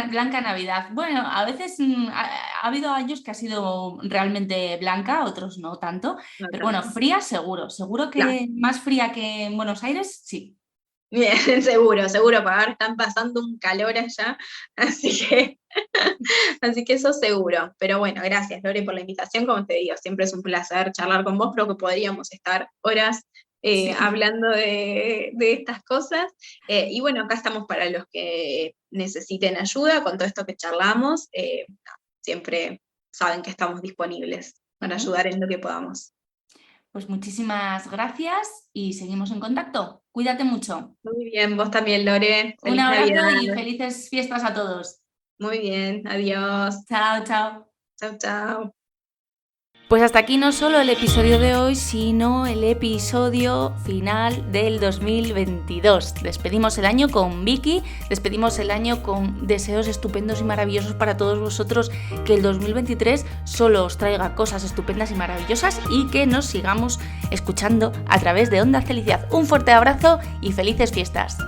Blanca Navidad. Bueno, a veces ha habido años que ha sido realmente blanca, otros no tanto, pero bueno, fría seguro que claro. Más fría que en Buenos Aires, sí. Bien, seguro, porque ahora están pasando un calor allá, así que eso seguro. Pero bueno, gracias Lore por la invitación, como te digo, siempre es un placer charlar con vos, creo que podríamos estar horas sí. Hablando de estas cosas, y bueno, acá estamos para los que necesiten ayuda con todo esto que charlamos, siempre saben que estamos disponibles para ayudar en lo que podamos. Pues muchísimas gracias y seguimos en contacto. Cuídate mucho. Muy bien, vos también, Lore. Un abrazo Navidad. Y felices fiestas a todos. Muy bien, adiós. Chao, chao. Chao, chao. Pues hasta aquí no solo el episodio de hoy, sino el episodio final del 2022. Despedimos el año con Vicky, despedimos el año con deseos estupendos y maravillosos para todos vosotros, que el 2023 solo os traiga cosas estupendas y maravillosas y que nos sigamos escuchando a través de Onda Felicidad. Un fuerte abrazo y felices fiestas.